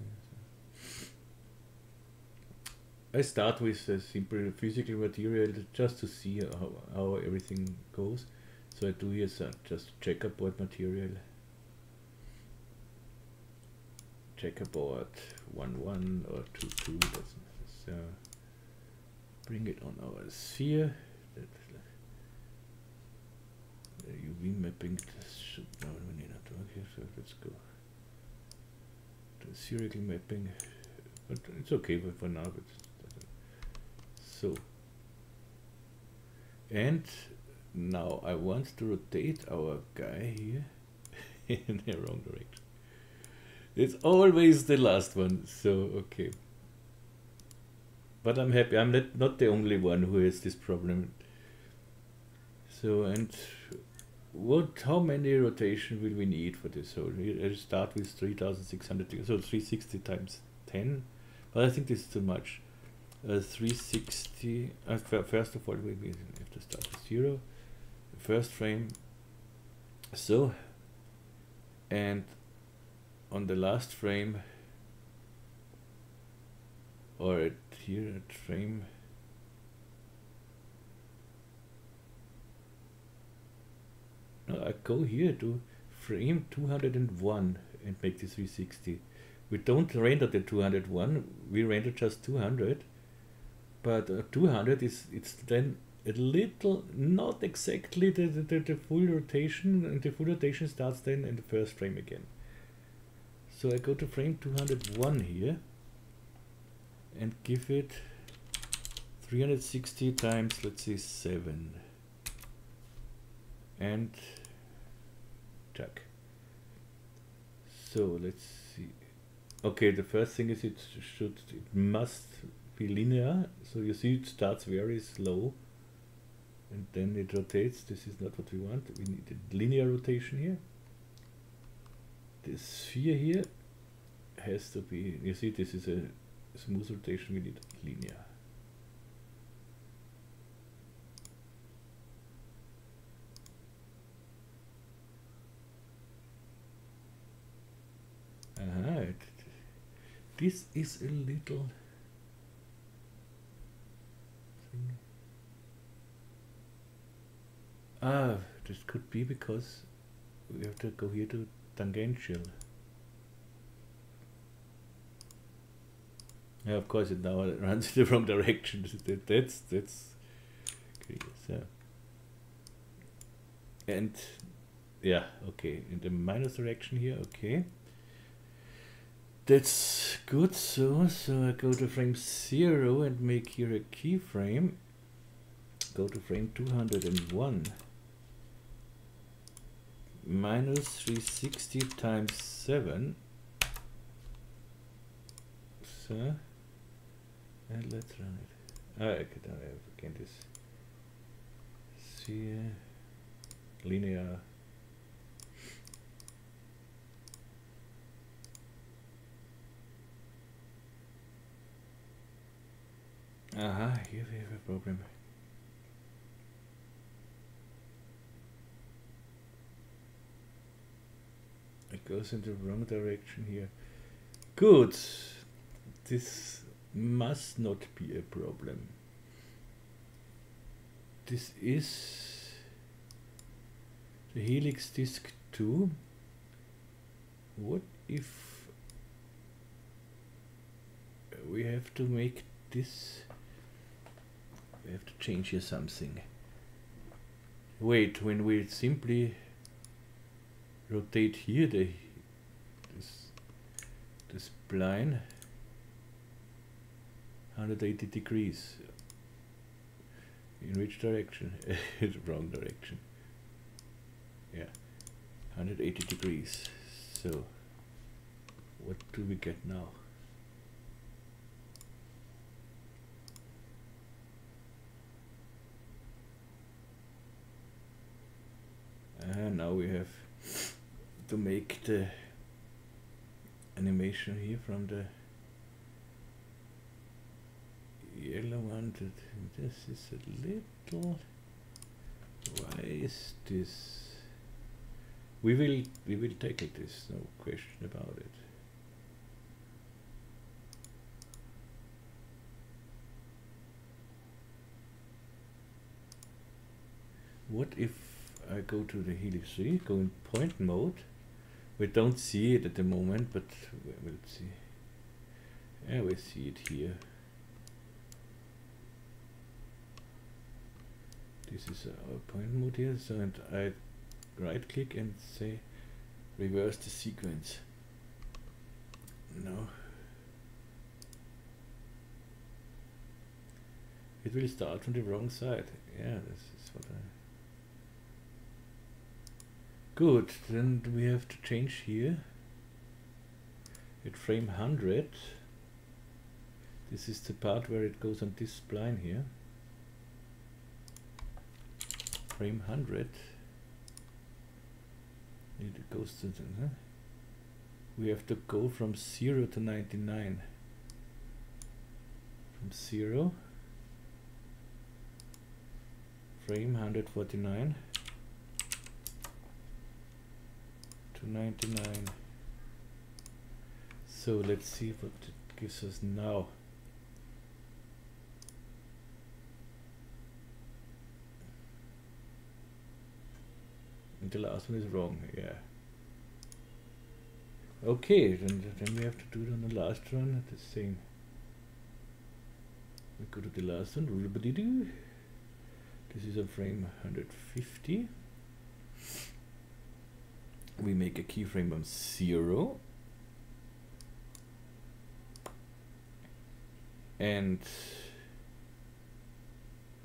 I start with a simple physical material just to see how everything goes. So I do here just checkerboard material. Checkerboard 1-1 or 2-2. So bring it on our sphere. UV mapping should now we need not work here. So let's go to spherical mapping. But it's okay for now. But so, and now I want to rotate our guy here in the wrong direction. It's always the last one, so okay. But I'm happy, I'm not the only one who has this problem. So, and how many rotation will we need for this? So I'll start with 3600, so 360 times 10, but I think this is too much. 360, first of all we have to start with 0, the first frame, so, and on the last frame, or here at frame, no, I go here to frame 201 and make this 360. We don't render the 201, we render just 200. But 200 it's then a little, not exactly the full rotation, and the full rotation starts then in the first frame again. So I go to frame 201 here and give it 360 times, let's say 7, and check. So let's see. Okay, the first thing is it must be linear, so you see it starts very slow and then it rotates. This is not what we want. We need a linear rotation here. The sphere here has to be, you see this is a smooth rotation, we need linear. This is a little this could be because we have to go here to tangential. Yeah, of course it now runs in the wrong direction. That's clear. So, and yeah, okay, in the minus direction here, okay. That's good. So I go to frame 0 and make here a keyframe. Go to frame 201. Minus 360 times 7. So, and let's run it. I could have again this sphere linear. Aha, here we have a problem. It goes in the wrong direction here. Good. This must not be a problem. This is the Helix disk 2. What if we have to make this? We have to change here something. Wait, when we simply rotate here this spline 180 degrees. In which direction? The wrong direction. Yeah, 180 degrees. So what do we get now? And now we have to make the animation here from the yellow one. This is a little. Why is this? We will tackle this, no question about it. What if I go to the Helix 3, go in point mode? We don't see it at the moment, but we'll see. Yeah, we see it here. This is our point mode here, so and I right click and say reverse the sequence. No. It will start from the wrong side. Yeah, this is what I... Good, then we have to change here at frame 100. This is the part where it goes on this spline here. Frame 100. It goes to the, we have to go from 0 to 99. From 0, frame 149 to 99. So let's see what it gives us now. And the last one is wrong, yeah. Okay, then we have to do it on the last run the same. We go to the last one. This is a frame 150. We make a keyframe on 0. And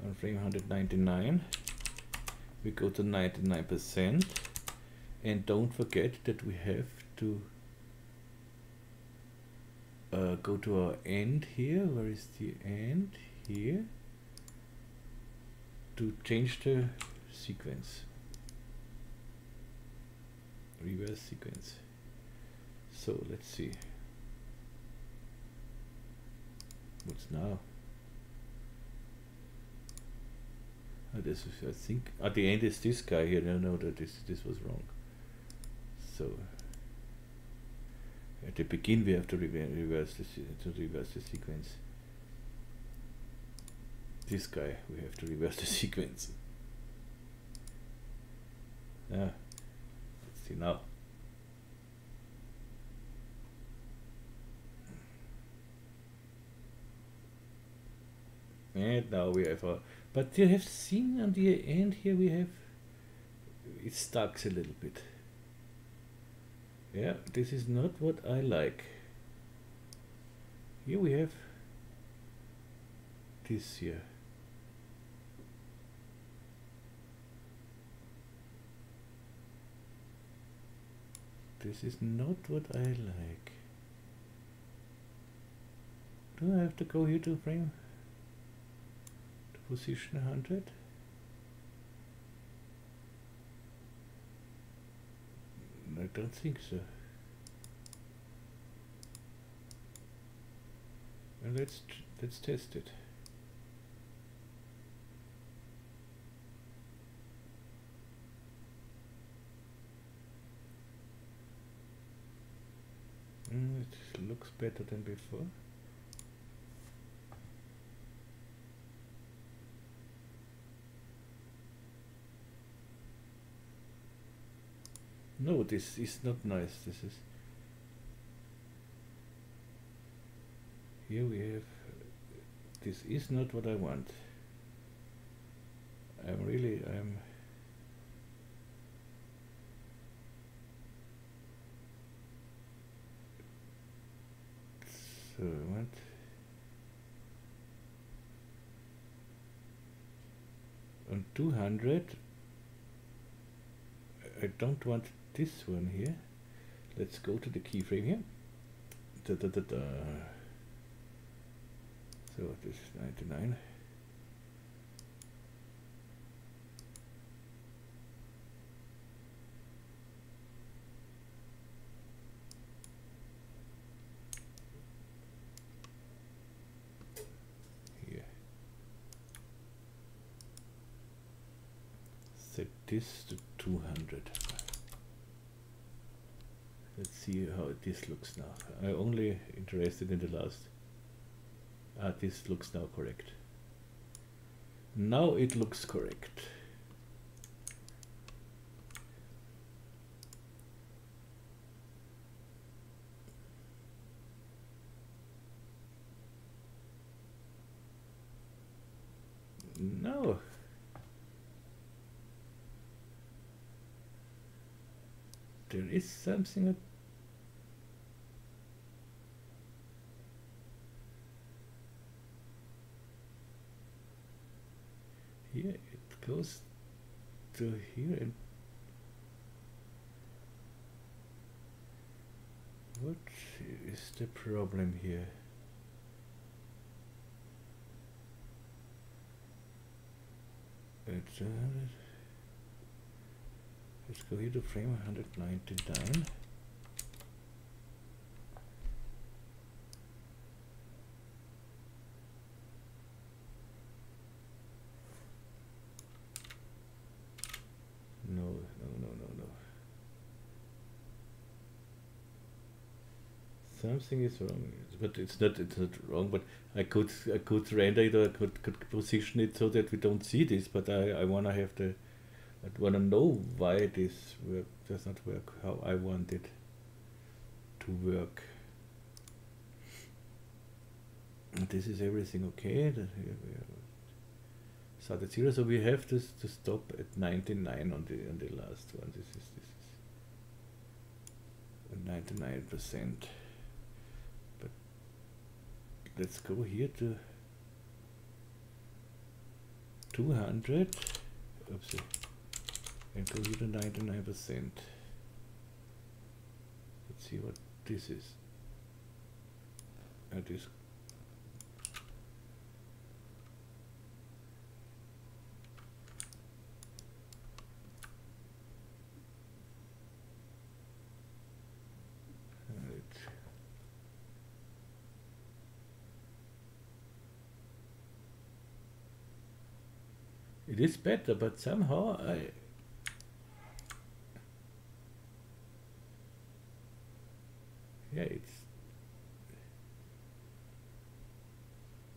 on frame 199, we go to 99%. And don't forget that we have to go to our end here. Where is the end? Here. To change the sequence. Reverse sequence. So let's see. What's now? Oh, this is, I think at the end is this guy here. No, that this was wrong. So at the begin we have to reverse the sequence. This guy we have to reverse the sequence. Yeah. Let's see now. And now we have our, but you have seen on the end here we have, it stucks a little bit. Yeah, this is not what I like. Here we have this here. This is not what I like. Do I have to go here to frame? To position 100? I don't think so. Well, let's test it. It looks better than before. No, this is not nice. This is here we have. This is not what I want. I'm so I want on 200. I don't want this one here. Let's go to the keyframe here. So this is 99. Here. Set this to 200. Let's see how this looks now. I'm only interested in the last. This looks now correct. Now it looks correct. No. There is something. Here it goes to here, and what is the problem here? Let's go here to frame 199. No. Something is wrong, but it's not wrong. But I could render it, or I could position it so that we don't see this. But I wanna have the. I wanna know why this does not work how I want it to work. And this is everything okay. Start at 0, so we have to stop at 99 on the last one. This is 99%. But let's go here to 200. Oopsie. And go here to 99%. Let's see what this is. This. It is better, but somehow it's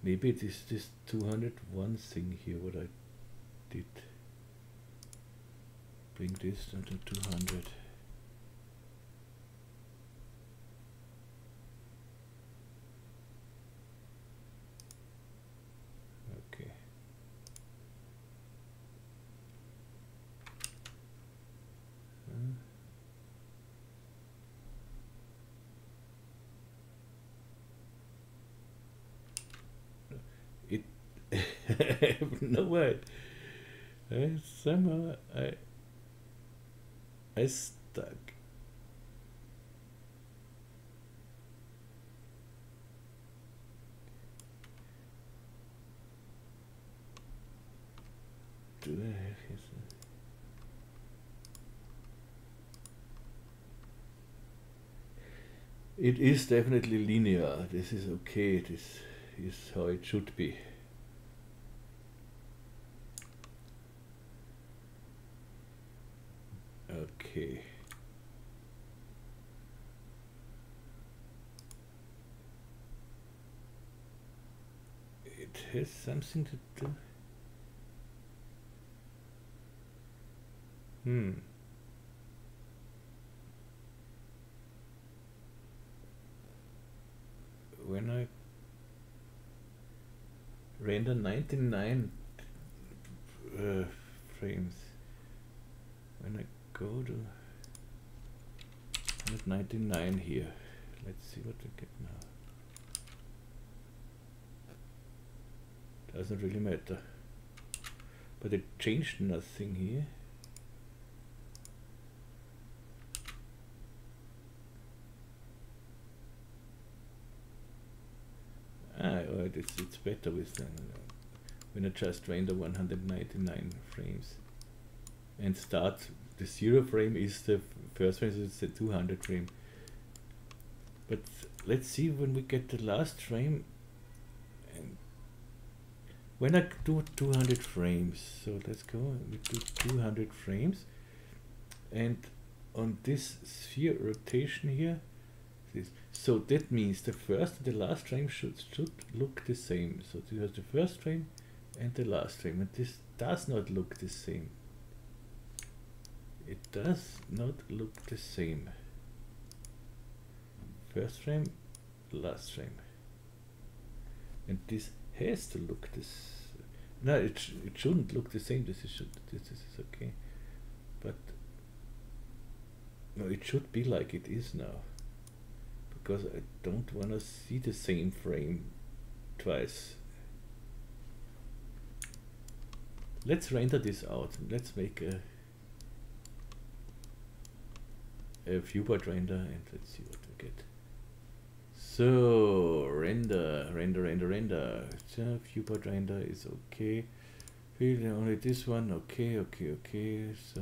maybe it is this 201 thing here. What I did, bring this down to 200. I have no way. Somehow I stuck. Do I have his? It is definitely linear. This is okay. This is how it should be. Okay. it has something to do. When I render 99 frames, when I go to 199 here, let's see what we get now. Doesn't really matter, but it changed nothing here. It's better with when I just render 199 frames and start. The 0 frame is the first frame, so it's the 200 frame. But let's see when we get the last frame. And when I do 200 frames, so let's go. We do 200 frames, and on this sphere rotation here. So that means the first and the last frame should look the same. So you have the first frame and the last frame, and this does not look the same. It does not look the same. First frame, last frame, and this has to look this. No, it shouldn't look the same. This is okay, but no, it should be like it is now. Because I don't want to see the same frame twice. Let's render this out. Let's make a viewport render, and let's see what we get. So render. So viewport render is okay. Only this one. Okay. So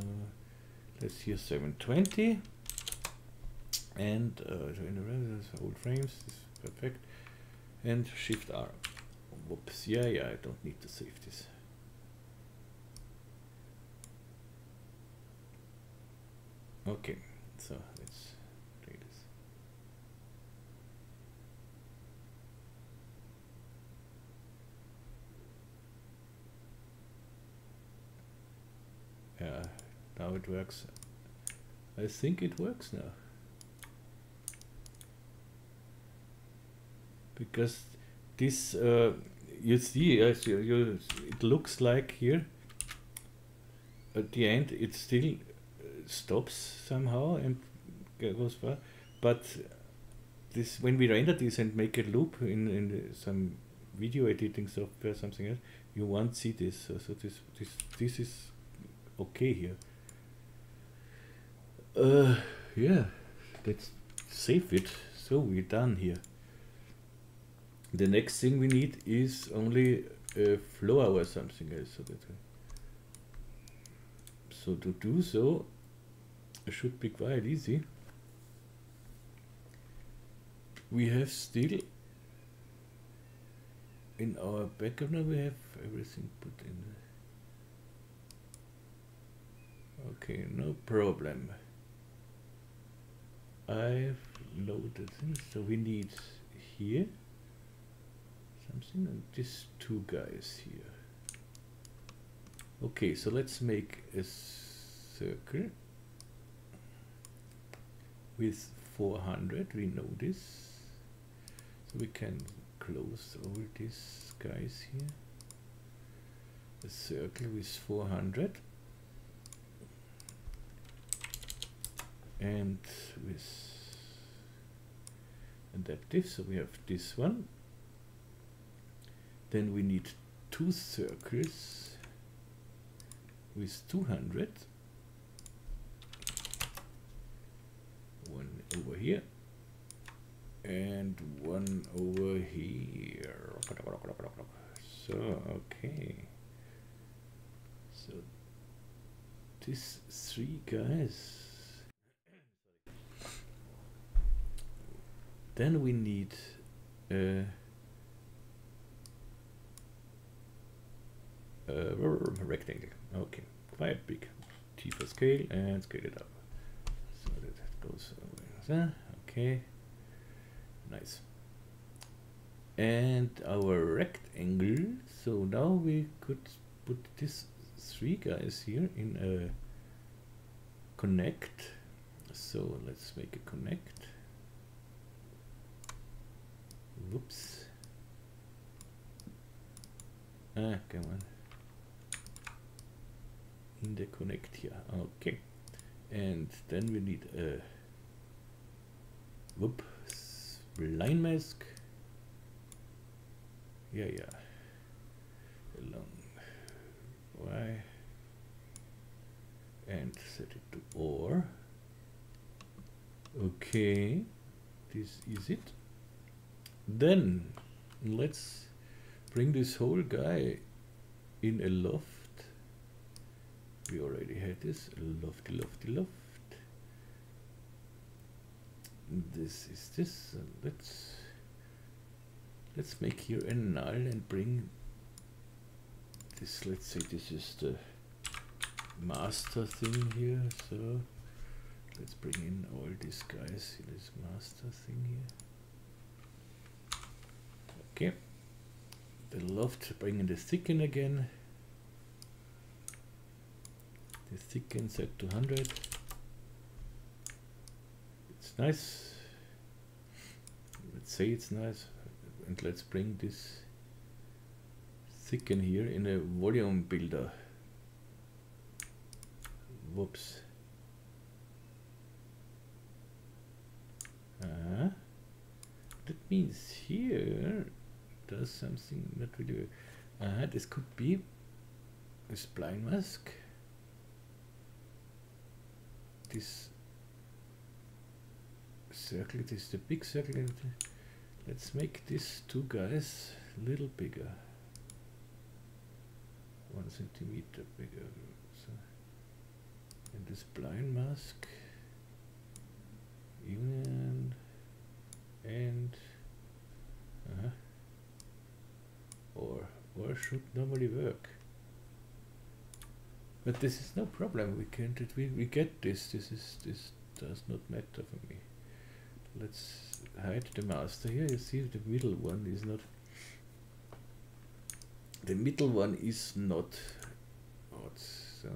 let's use 720. And old frames is perfect, and Shift R. Whoops, yeah, I don't need to save this. Okay, so let's try this. Yeah, now it works. I think it works now. Because this you see, it looks like here at the end it still stops somehow and goes far, but this, when we render this and make a loop in some video editing software, something else, you won't see this. So this is okay here. Yeah, let's save it. So we're done here. The next thing we need is only a flow hour or something else. So to do so, it should be quite easy. We have still in our backup now, we have everything put in. Okay, no problem. I've loaded things, so we need here something, and these two guys here. Okay, so let's make a circle with 400. We know this, so we can close all these guys here. A circle with 400 and with adaptive, so we have this one. Then we need two circles with 200, one over here and one over here. So okay, so these three guys. Then we need rectangle. Okay, quite big. T for scale and scale it up. So that goes over there. Okay, nice. and our rectangle. So now we could put these three guys here in a connect. So let's make a connect. Whoops. Ah, come on. In the connect here. Okay. And then we need a line mask. Yeah. Along Y. And set it to OR. Okay. This is it. Then let's bring this whole guy in a loft. We already had this lofty. This is this. Let's make here a null and bring this. Let's say this is the master thing here. So let's bring in all these guys in this master thing here. Okay. The loft, bring in the thicken again. The thicken set to 100. It's nice. Let's say it's nice. And let's bring this thicken here in a volume builder. Whoops. That means here does something not really. This could be a spline mask. This circle, this is the big circle. Let's make these two guys a little bigger. 1 centimeter bigger. So, and this spline mask union and or should normally work. But this is no problem. We can we get this. This does not matter for me. Let's hide the master here. You see the middle one is not. The middle one is not odd. So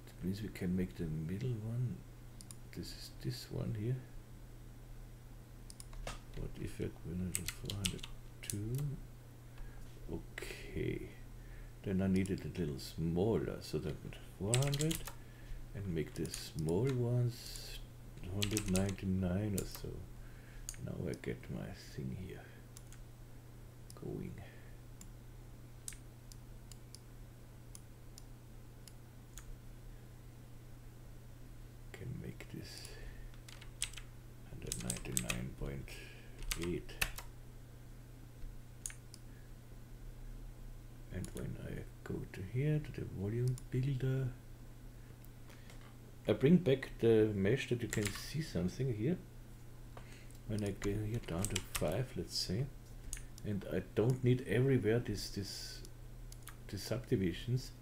that means we can make the middle one. This is this one here. What effect when it is 402? Okay, then I need it a little smaller, so that 400 and make the small ones 199 or so. Now I get my thing here going. Can make this 199.8. And when I go to here to the volume builder, I bring back the mesh that you can see something here. When I go here down to 5, let's say, and I don't need everywhere these subdivisions.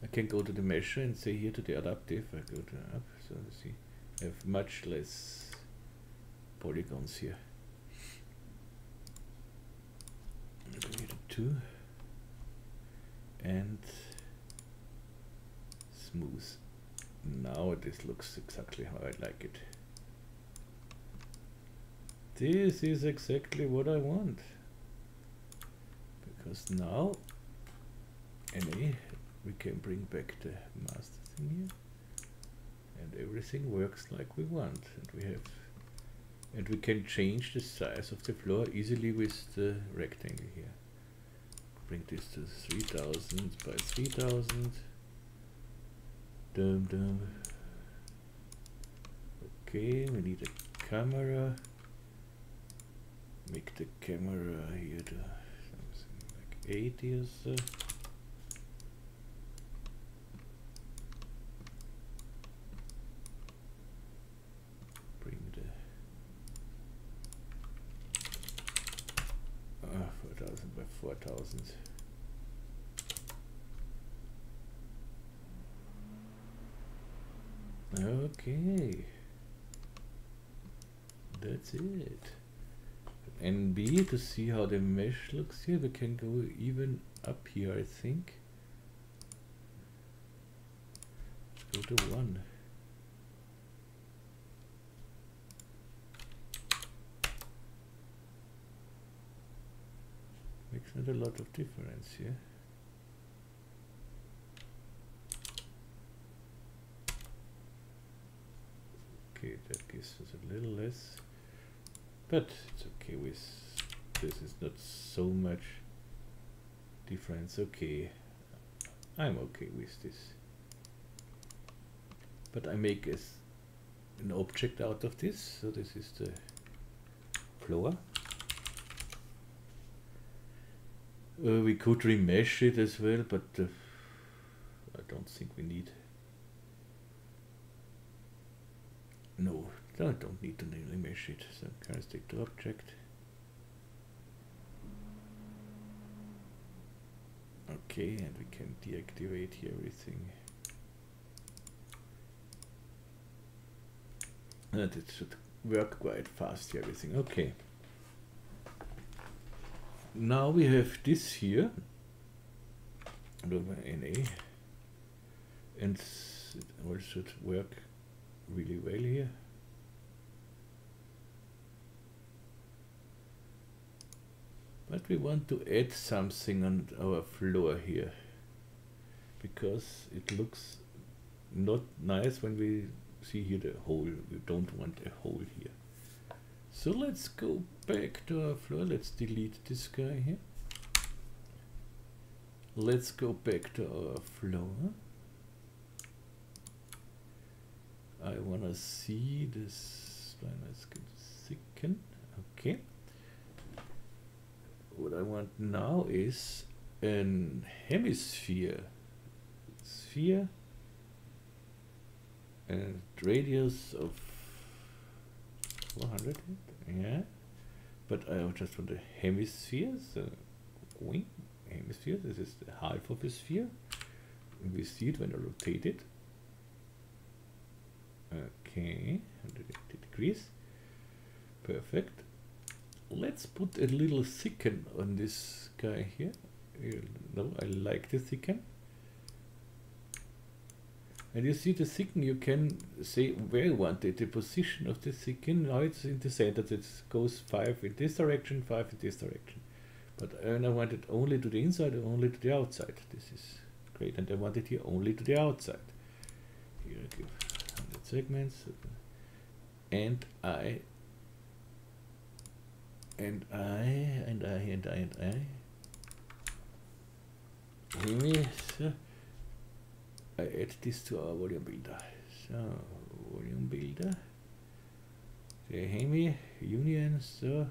I can go to the measure and say here to the adaptive. I go to up, so you see I have much less polygons here. I go here to 2 and smooth. Now this looks exactly how I like it. This is exactly what I want, because now we can bring back the master thing here, and everything works like we want, and we can change the size of the floor easily with the rectangle here. Bring this to 3000 by 3000. Okay, we need a camera. Make the camera here to something like 80 or so. Bring the 4000 by 4000. Okay. that's it. NB to see how the mesh looks here. We can go even up here, I think. Let's go to 1. Makes not a lot of difference here. Okay, that gives us a little less, but it's okay with this. Is not so much difference. Okay, I'm okay with this. But I make an object out of this. So this is the floor. We could remesh it as well, but I don't think we need. No, I don't need to remesh it. So characteristic to object. Okay, and we can deactivate here everything. And it should work quite fast here, everything. Okay. Now we have this here, over NA, and it all should work really well here. But we want to add something on our floor here, because it looks not nice when we see here the hole. We don't want a hole here. So let's go back to our floor. Let's delete this guy here. Let's go back to our floor. I want to see this. Let's get thicken. Okay. What I want now is an hemisphere. Sphere. And radius of 400, yeah, but I just want a hemisphere, so wing hemisphere. This is the half of a sphere. And we see it when I rotate it. Okay, 180 degrees. Perfect. Let's put a little thicken on this guy here. No, I like the thicken. And you see the thicken, you can say where you want it, the position of the thicken. Now it's in the center, it goes 5 in this direction, 5 in this direction. But I want it only to the inside or only to the outside. This is great, and I want it here only to the outside. Here I give 100 segments, and I. So I add this to our volume builder. So volume builder, the hemi union. So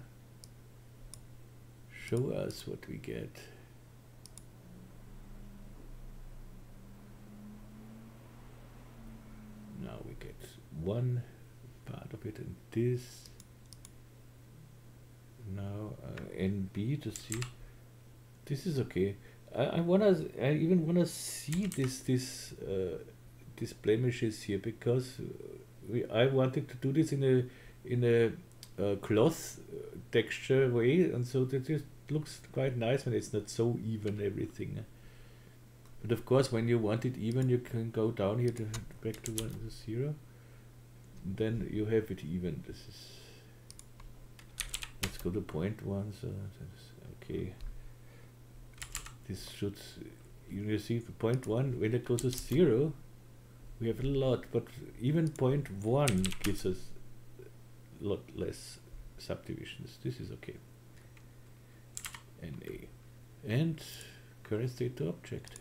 show us what we get. Now we get one part of it and this. Now NB to see. This is okay. I even wanna see these blemishes here, because I wanted to do this in a cloth texture way, and so that just looks quite nice when it's not so even everything. But of course, when you want it even, you can go down here to back to 1 to 0. Then you have it even. This is. Let's go to 0.1. So that's okay. This should, you see, 0.1, when it goes to 0, we have a lot, but even 0.1 gives us a lot less subdivisions. This is okay. NA. And current state to object.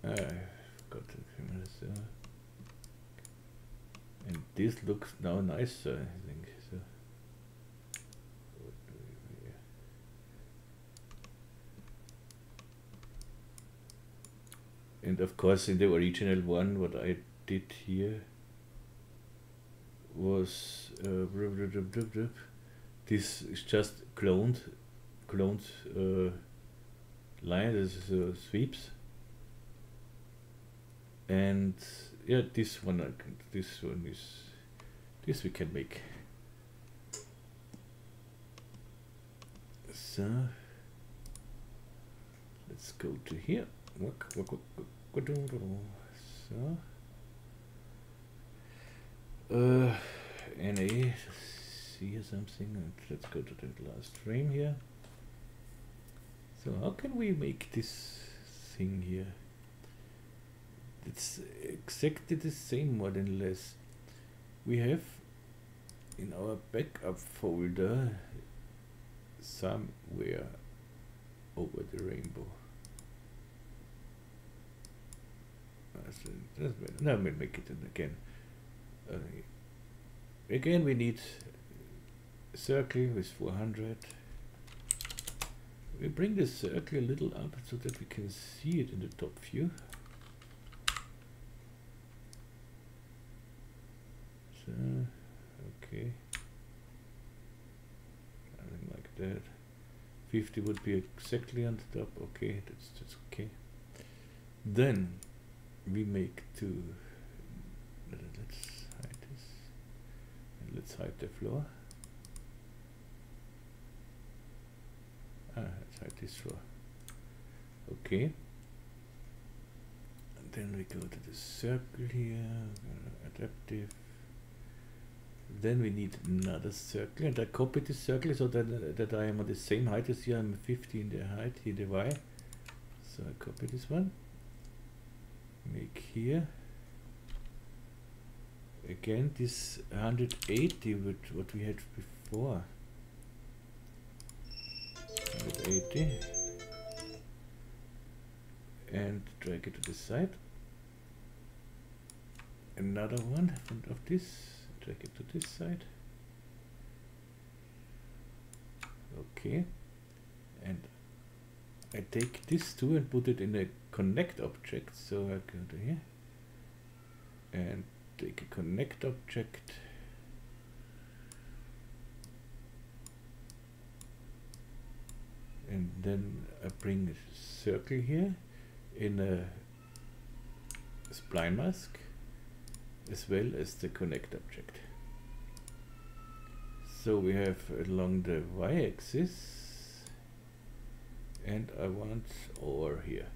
I got the cameras there. And this looks now nicer, I think. So what do we here? And of course, in the original one, what I did here was This is just cloned line. This is sweeps, and yeah, this one this we can make. So let's go to here. So NA, see here something, and let's go to the last frame here. So how can we make this thing here? It's exactly the same, more than less. We have in our backup folder somewhere over the rainbow. No, we'll make it again. Again, we need a circle with 400. We bring the circle a little up so that we can see it in the top view. So, okay. Something like that. 50 would be exactly on the top. Okay, that's okay. Then we make two. Let's hide this. And let's hide the floor. Let's hide this floor. Okay. And then we go to the circle here. Adaptive. Then we need another circle, and I copy this circle so that I am on the same height as here. I'm 50 in the height, here the Y. So I copy this one. Make here. Again, this 180 with what we had before. 180. And drag it to the side. Another one in front of this. Drag it to this side. Okay. And I take this two and put it in a connect object. So I go to here and take a connect object. And then I bring a circle here in a spline mask, as well as the connect object. So we have along the y-axis, and I want OR here.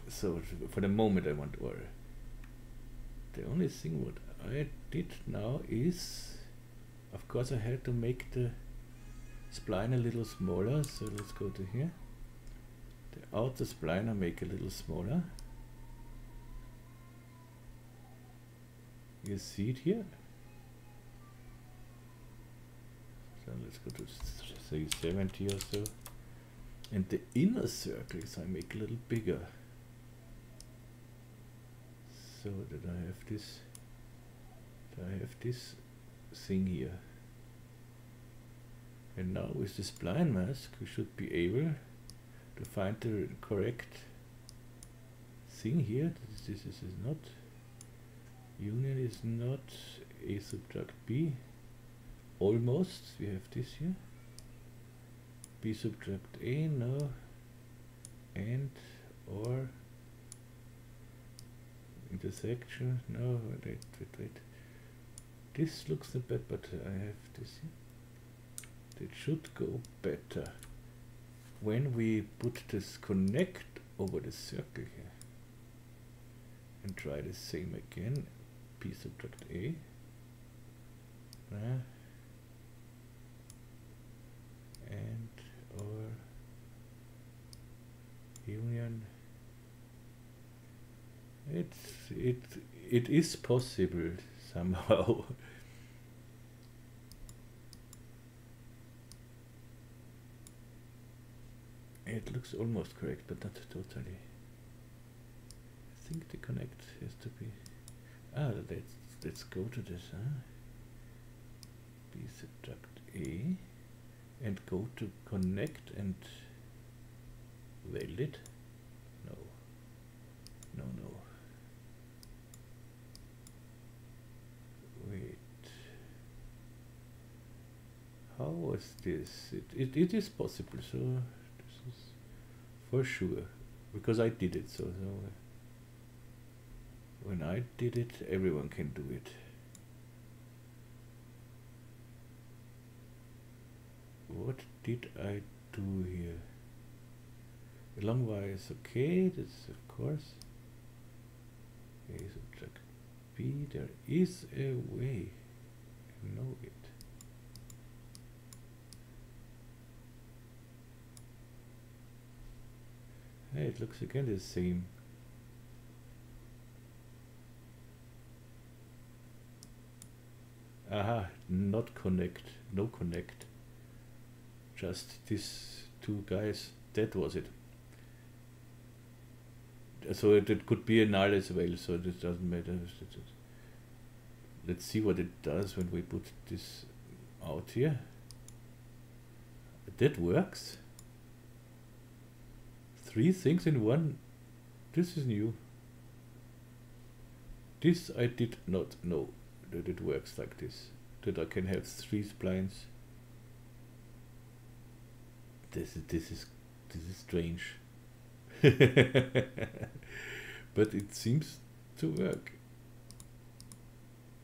So for the moment I want OR. The only thing what I did now is, of course I had to make the spline a little smaller, so let's go to here. The outer spline I make a little smaller. You see it here. So let's go to say 70 or so. And the inner circles I make a little bigger, so that I have this thing here. And now with the spline mask we should be able to find the correct thing here. This is not union, is not A subtract B. Almost we have this here. B subtract A, no, and or intersection, no, wait. This looks not bad, but I have this here. It should go better when we put this connect over the circle here. And try the same again. P subtract A. And or union. It is possible somehow. It looks almost correct, but not totally. I think the connect has to be. Let's go to this. B subtract A, and go to connect and valid. No. Wait. was this? It is possible, so this is for sure, because I did it, so when I did it, everyone can do it. What did I do here? A long wire is okay, that's of course. A subtract B, there is a way. I know it. Hey, it looks again the same. Aha, not connect, no connect. Just these two guys, that was it. So it could be a null as well, so this doesn't matter. Let's see what it does when we put this out here. That works. 3 things in one. This is new. This I did not know that it works like this. That I can have 3 splines. This is strange. But it seems to work.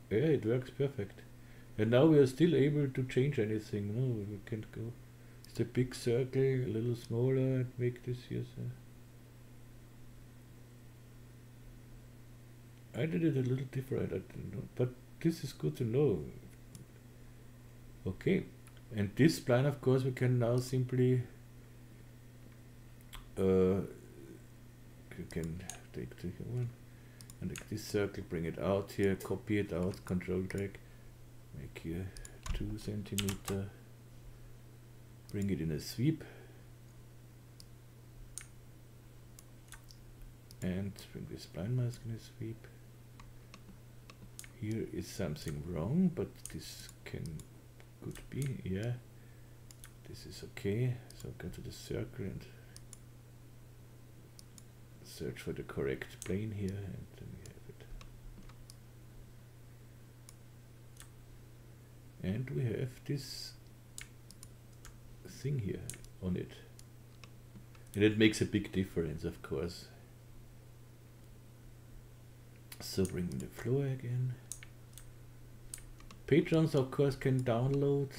Yeah, it works perfect. And now we are still able to change anything. No, we can't go. It's a big circle, a little smaller, and make this here. So. I did it a little different, I don't know, but this is good to know. Okay, and this spline, of course, we can now simply you can take the one and take this circle, bring it out here, copy it out, control drag, make here 2 centimeter, bring it in a sweep, and bring the spline mask in a sweep. Here is something wrong, but this could be, yeah, this is okay. So go to the circle and search for the correct plane here, and then we have it. And we have this thing here on it. And it makes a big difference, of course. So bring in the floor again. Patrons, of course, can download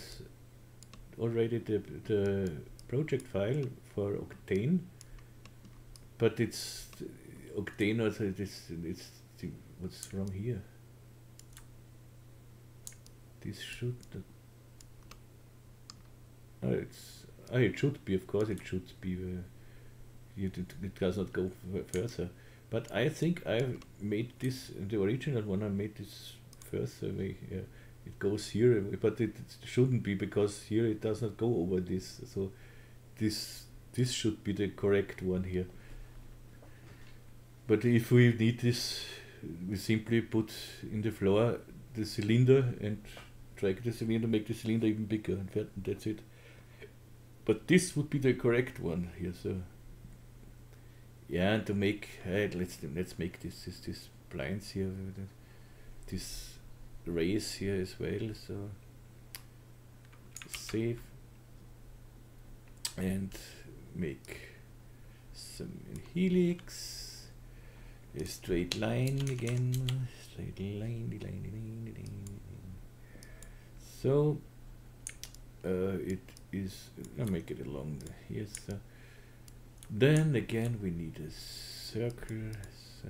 already the project file for Octane. But it's Octane also. It's what's wrong here? This should. It should be. Of course, it should be. It does not go further. But I think I made this the original one. I made this further way. Yeah, it goes here, but it shouldn't be, because here it does not go over this. So this should be the correct one here. But if we need this, we simply put in the floor the cylinder and drag the cylinder, make the cylinder even bigger, and that's it. But this would be the correct one here. So yeah, and to make let's make this blinds here, this rays here as well. So save and make some helix. A straight line again, straight line. So it is. I'll make it along here. So then again we need a circle. So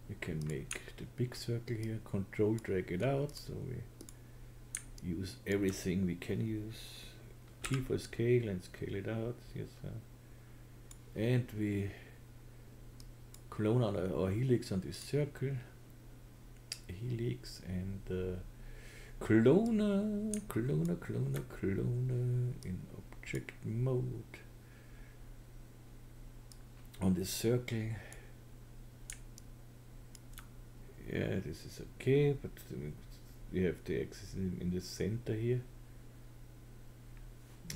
we can make the big circle here. Control drag it out. So we use everything we can use. P for scale and scale it out. Yes, and we clone on our helix on this circle, helix, and cloner in object mode on this circle. Yeah, this is okay, but we have the axis in the center here.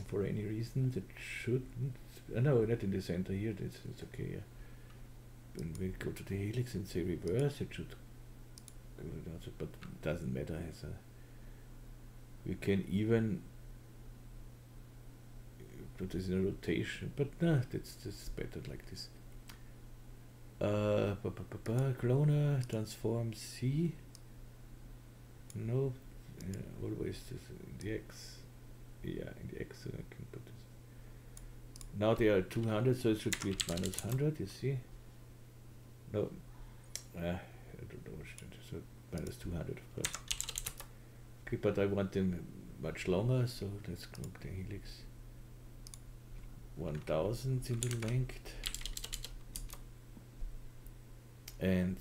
For any reason, that shouldn't. No, not in the center here. It's okay. Yeah. When we go to the helix and say reverse, it should go down, but it doesn't matter. We can even put this in a rotation, but no, that's better like this. Cloner, transform C. No, always this in the X. Yeah, in the X, so I can put this. Now they are 200, so it should be minus 100, you see? No, I don't know, so minus 200, of course. Okay, but I want them much longer, so let's click the helix. 1000 in the length. And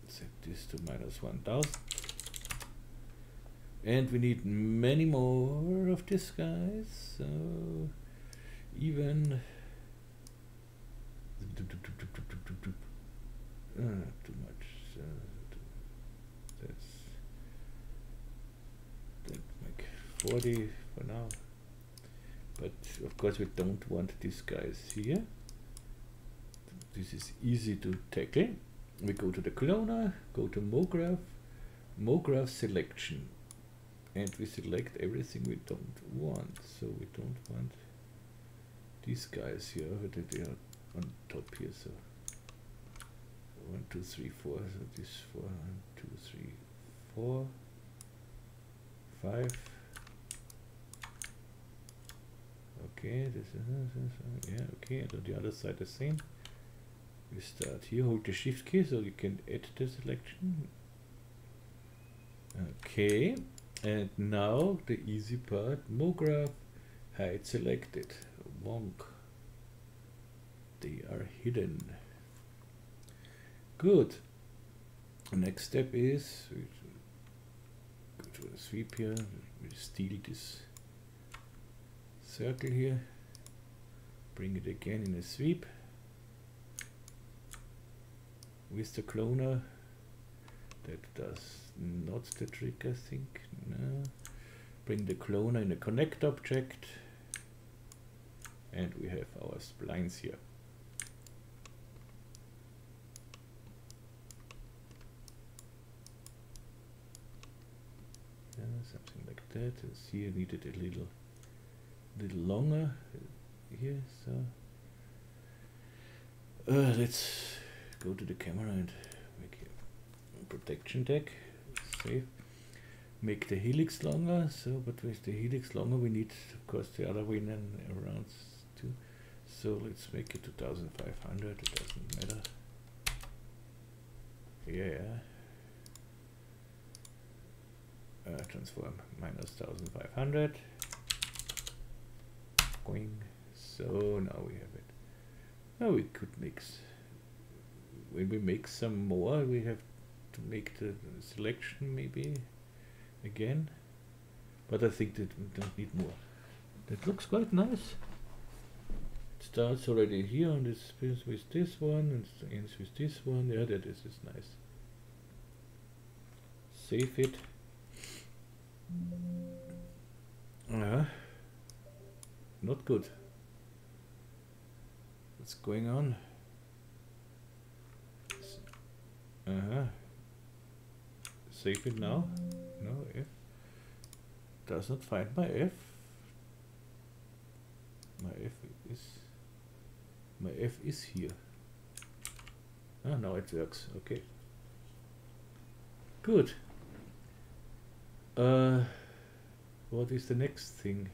set this to minus 1000. And we need many more of this, guys. So even too much. Let's make 40 for now. But of course we don't want these guys here. This is easy to tackle. We go to the cloner, go to MoGraph selection, and we select everything we don't want. So we don't want these guys here, they are on top here. So 1, 2, 3, 4. So this 4, 1, 2, 3, 4, 5. Okay, this is yeah. Okay, and on the other side the same. We start here, hold the shift key so you can add the selection. Okay, and now the easy part, MoGraph, hide selected, wonk. They are hidden. Good. Next step is, we go to a sweep here, we steal this circle here, bring it again in a sweep. With the cloner, that does not the trick, I think. No. Bring the cloner in a connect object, and we have our splines here. Something like that. See, I needed a little longer here. So let's go to the camera and make a protection tag. Save. Make the helix longer. So, but with the helix longer, we need, of course, the other one around too. So let's make it 2500. It doesn't matter. Yeah. Transform minus 1500. Going. So now we have it. Now we could mix. When we make some more, we have to make the selection maybe again. But I think that we don't need more. That looks quite nice. It starts already here on this with this one and ends with this one. Yeah, that is nice. Save it. Not good. What's going on? Save it now. No, F does not find my F. My F is here. Ah, now it works. Okay. Good. What is the next thing?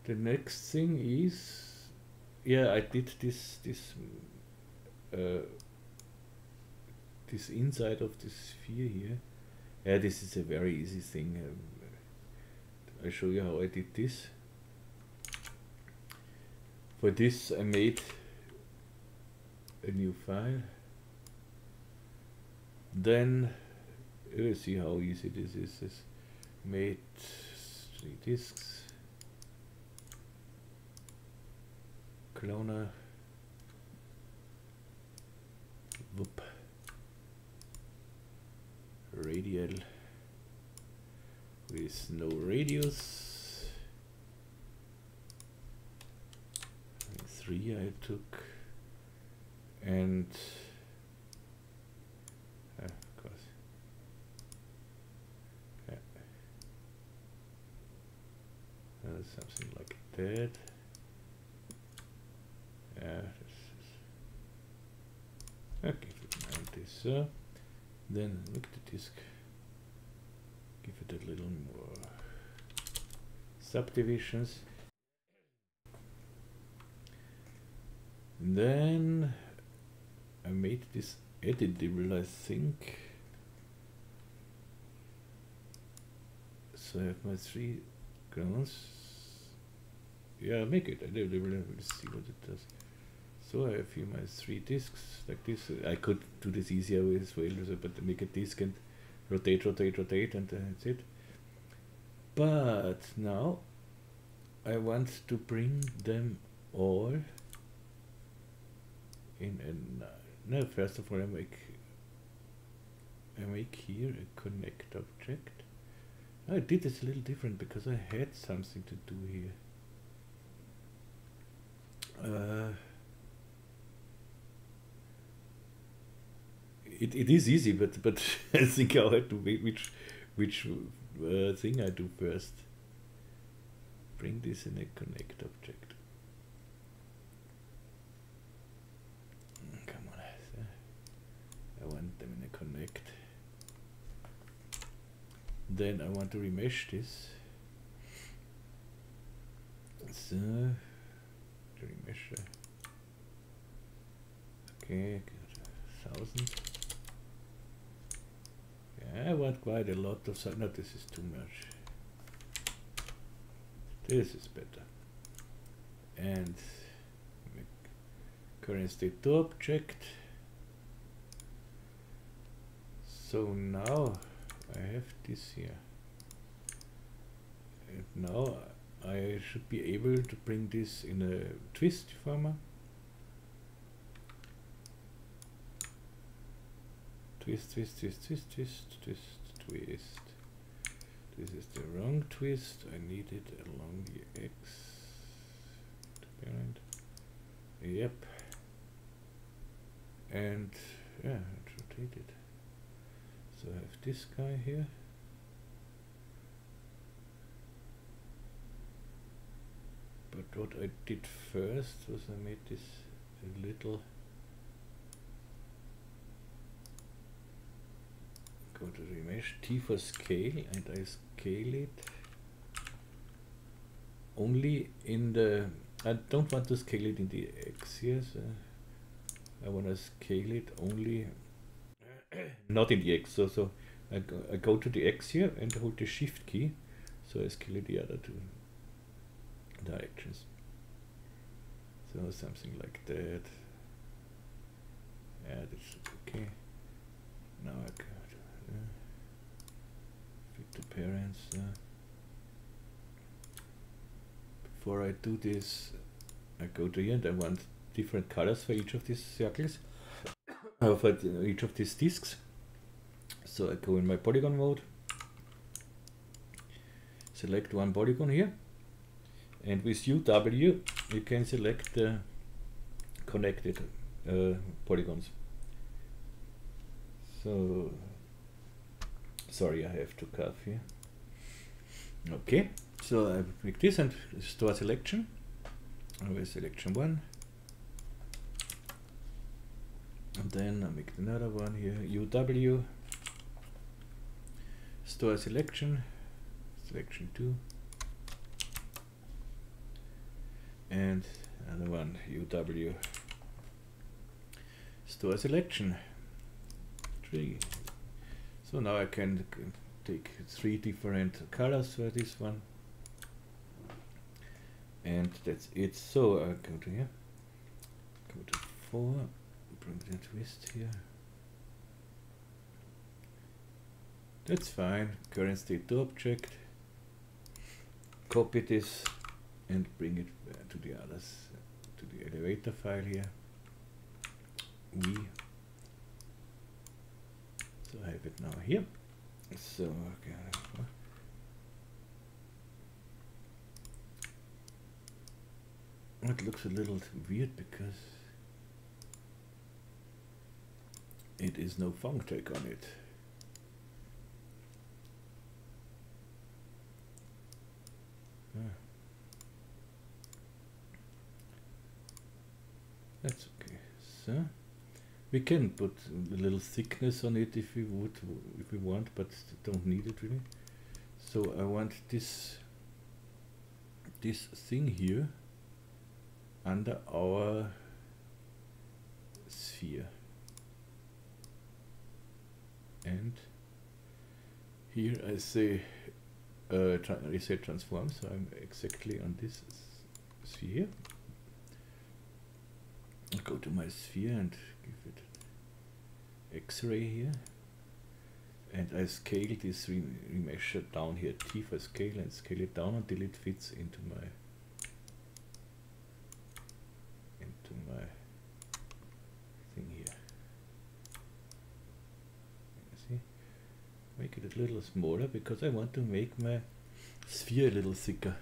The next thing is, yeah, I did this inside of this sphere here. Yeah, this is a very easy thing. I'll show you how I did this. For this I made a new file. Then you see how easy this is. Made 3 disks. Cloner. Whoop. Radial with no radius. 3 I took, and of course, something like that. Okay, like this. Then look at the disk. Give it a little more subdivisions. And then I made this editable, I think. So I have my 3 grounds. Yeah, I'll make it editable. Let's see what it does. So I have here my 3 disks like this. I could do this easier as well, but make a disk and rotate, and that's it. But now I want to bring them all in. And no, first of all, I make here a connect object. I did this a little different because I had something to do here. It is easy, but I think I'll have to wait which thing I do first. Bring this in a connect object. Come on, I want them in a connect. Then I want to remesh this. So to remesh. Okay, 1000. I want quite a lot of. No, this is too much. This is better. And make current state to object. So now I have this here. And now I should be able to bring this in a twist deformer. Twist, twist, twist, twist, twist, twist, twist. This is the wrong twist. I need it along the X. Parent. Yep. And yeah, rotate it. So I have this guy here. But what I did first was I made this a little. Go to remesh, T for scale, and I scale it only in the. I don't want to scale it in the X here, so I want to scale it only not in the X. So I go to the X here and hold the Shift key, so I scale it the other 2 directions. So something like that. Yeah, this is okay. Now I can. Fit the parents. Before I do this, I go to here and I want different colors for each of these circles, for each of these disks. So I go in my polygon mode, select one polygon here, and with UW you can select the connected polygons. So sorry, I have to curve here. Okay, so I make this and store selection. I will selection 1. And then I make another one here, UW. Store selection, selection 2. And another one, UW. Store selection 3. So now I can take 3 different colors for this one, and that's it. So I go to here, go to 4, bring the twist here. That's fine. Current state to object. Copy this and bring it to the others, to the elevator file here. So I have it now here. So okay. It looks a little weird because it is no funk tag on it. That's okay. So we can put a little thickness on it if we want, but don't need it really. So I want this thing here under our sphere, and here I say reset transform, so I'm exactly on this sphere. I'll go to my sphere and give it X-ray here, and I scale this remesher down here, T for scale, and scale it down until it fits into my thing here. See, make it a little smaller because I want to make my sphere a little thicker.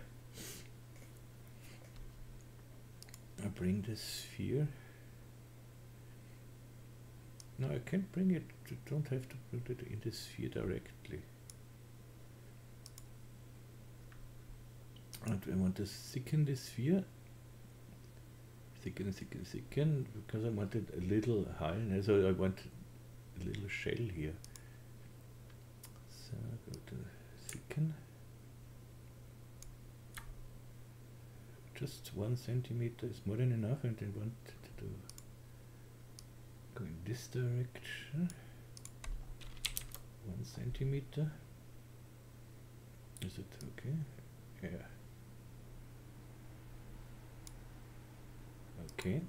I bring the sphere. No, I can't bring it. I don't have to put it in the sphere directly. And I want to thicken the sphere. Thicken, because I want it a little higher. So I want a little shell here. So I go to thicken. Just 1 centimeter is more than enough, and I want to go in this direction. 1 centimeter. Is it okay? Yeah. Okay.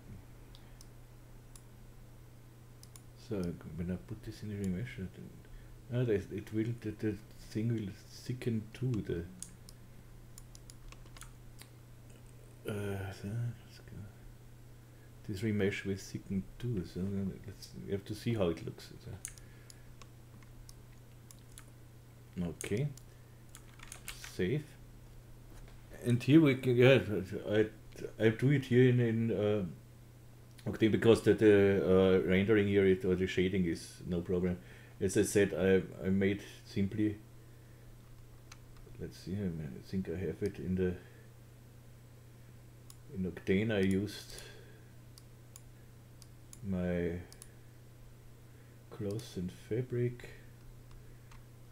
So when I put this in the remesher, it will the thing will thicken too. The this remesh will thicken too. So we have to see how it looks. Okay. Save. And here we can, yeah, I do it here in Octane because the rendering here or the shading is no problem. As I said, I made simply. Let's see. I think I have it in Octane. I used my cloth and fabric.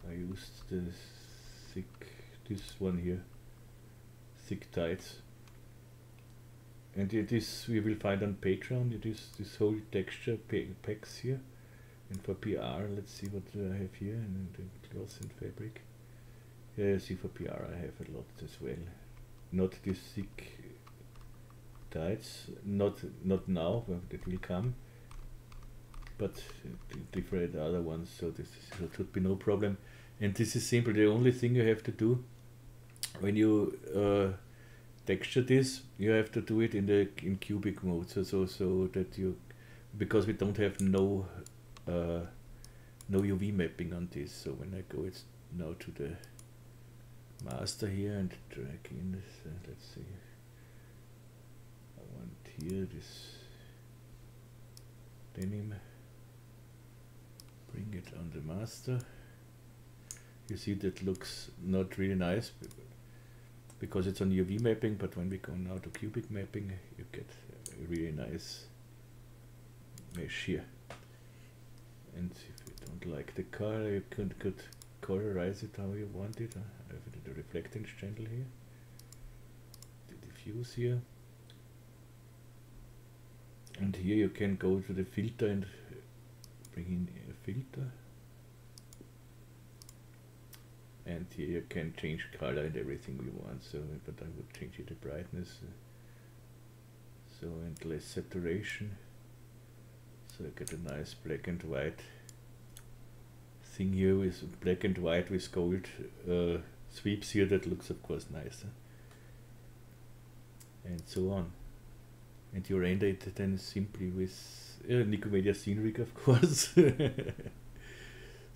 I used the this one here, thick tights. And it is, we will find on Patreon, it is this whole texture packs here. And for PR, let's see what I have here, and the cloth and fabric. Yeah, see, for PR I have a lot as well. Not this thick tights, not now, it will come, but different other ones, so this should be no problem. And this is simple. The only thing you have to do when you texture this, you have to do it in cubic mode, so that you, because we don't have no UV mapping on this. So when I go now to the master here and drag in this, let's see, I want here this denim, bring it on the master. You see that looks not really nice because it's on UV mapping, but when we go now to cubic mapping, you get a really nice mesh here. And if you don't like the color, you could colorize it how you want it. I have the reflectance channel here, the diffuse here, and here you can go to the filter and bring in a filter. And here you can change color and everything you want. So, but I would change it to brightness. So, and less saturation. So I get a nice black and white thing here with black and white with gold sweeps here. That looks of course nice. And so on. And you render it then simply with Nikomedias Scene Rig, of course.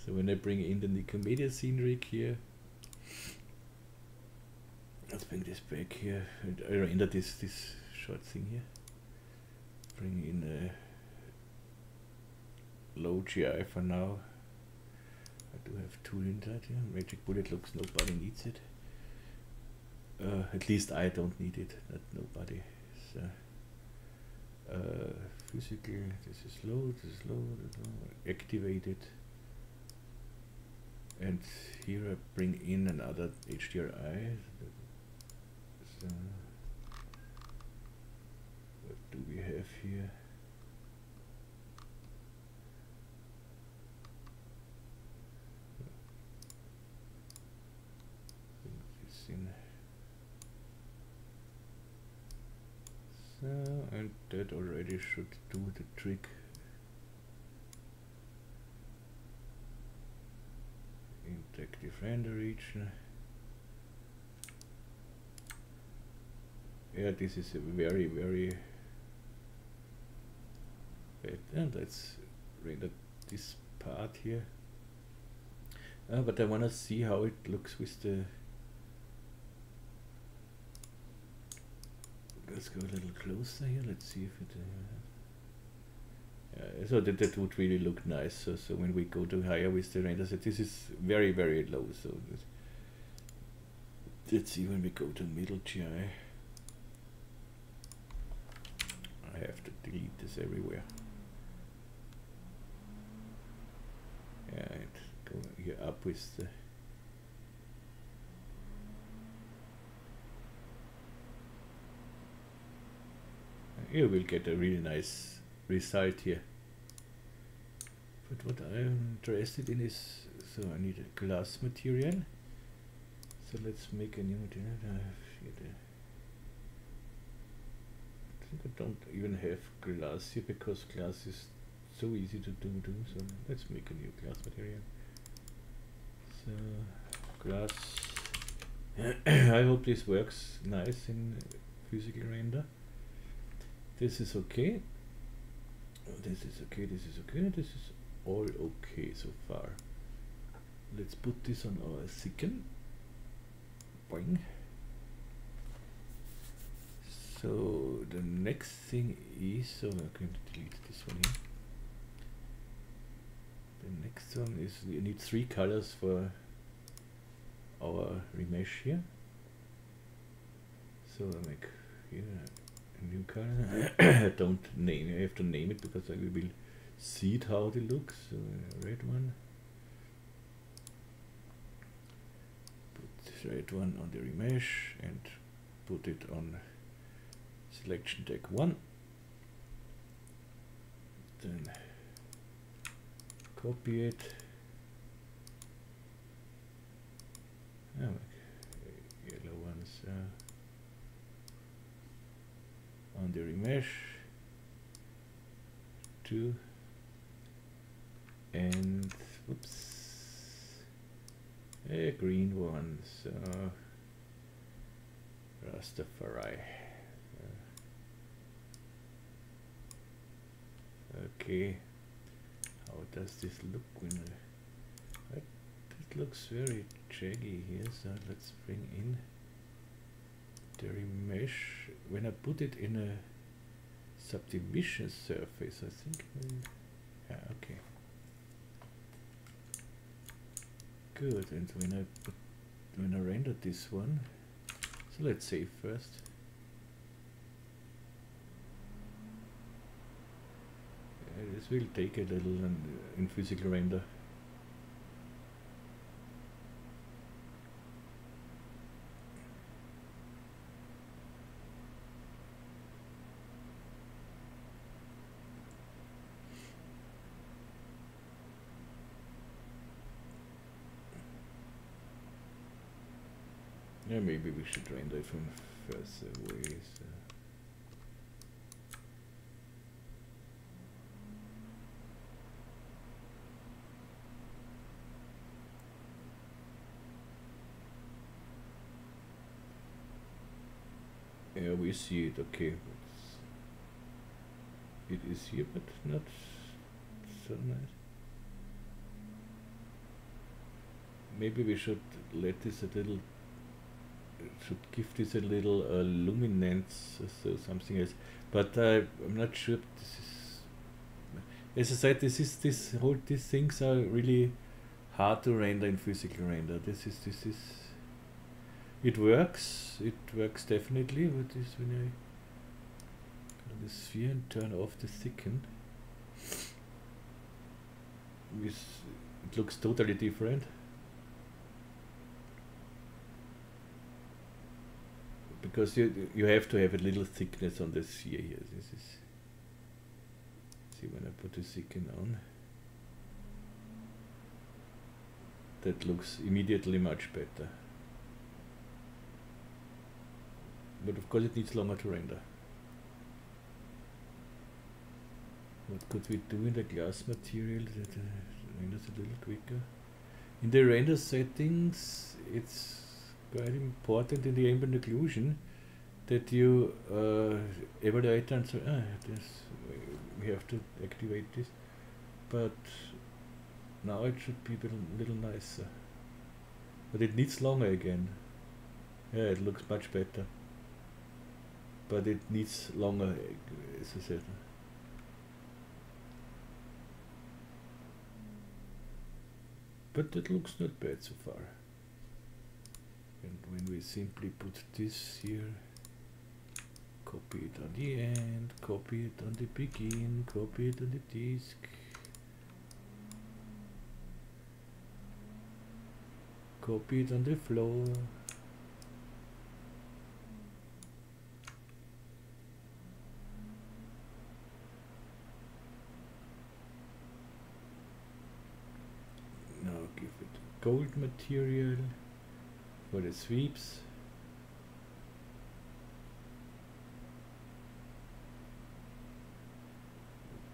So when I bring in the Nikomedias Scene Rig here, let's bring this back here, and I render this short thing here. Bring in a low GI for now. I do have two in that here. Magic Bullet looks nobody needs it. At least I don't need it. Not nobody. So Physical, this is low, this is low, this is low, activate it. And here I bring in another HDRI. So what do we have here? This in. So, and that already should do the trick. Interactive render region. Yeah, this is a very bad. And let's render this part here. But I want to see how it looks with the. Let's go a little closer here. Let's see if it. So that would really look nice. So when we go to higher with the render set, this is very low. So let's see when we go to middle GI. I have to delete this everywhere. And go here up with the. You will get a really nice result here. But what I'm interested in is, so I need a glass material. So let's make a new material. I think I don't even have glass here because glass is so easy to do. So let's make a new glass material. So glass. I hope this works nice in physical render. This is okay. This is okay. This is okay. This is all okay so far. Let's put this on our silicon. Boing. So the next thing is, so I'm going to delete this one here. The next one is we need 3 colors for our remesh here. So I make here a new color. Don't name it. I have to name it because I will see it how it looks. So red one. Put this red one on the remesh and put it on selection tag 1. Then copy it. Yellow ones on the remesh 2 and whoops, green ones Rastafari. Okay, how does this look when it looks very jaggy here, so let's bring in the remesh. When I put it in a subdivision surface, I think, yeah, okay, good. And when I render this one, so let's save first. This will take a little in physical render. Yeah, maybe we should render it from further away. So. Yeah, we see it, okay. It is here, but not so nice. Maybe we should let this a little, should give this a little luminance, so something else. But I'm not sure. This is, as I said, these things are really hard to render in physical render. This is. It works definitely with this. When the sphere and turn off the thicken. It looks totally different. Because you have to have a little thickness on the sphere here. This is, see, when I put the thicken on, that looks immediately much better. But of course it needs longer to render. What could we do in the glass material that renders a little quicker? In the render settings, it's quite important in the ambient occlusion that you evaluate and say, we have to activate this, but now it should be a little nicer. But it needs longer again. Yeah, it looks much better. But it needs longer, as I said. But it looks not bad so far. And when we simply put this here, copy it on the end, copy it on the begin, copy it on the disk. Copy it on the floor. Now give it gold material for the sweeps.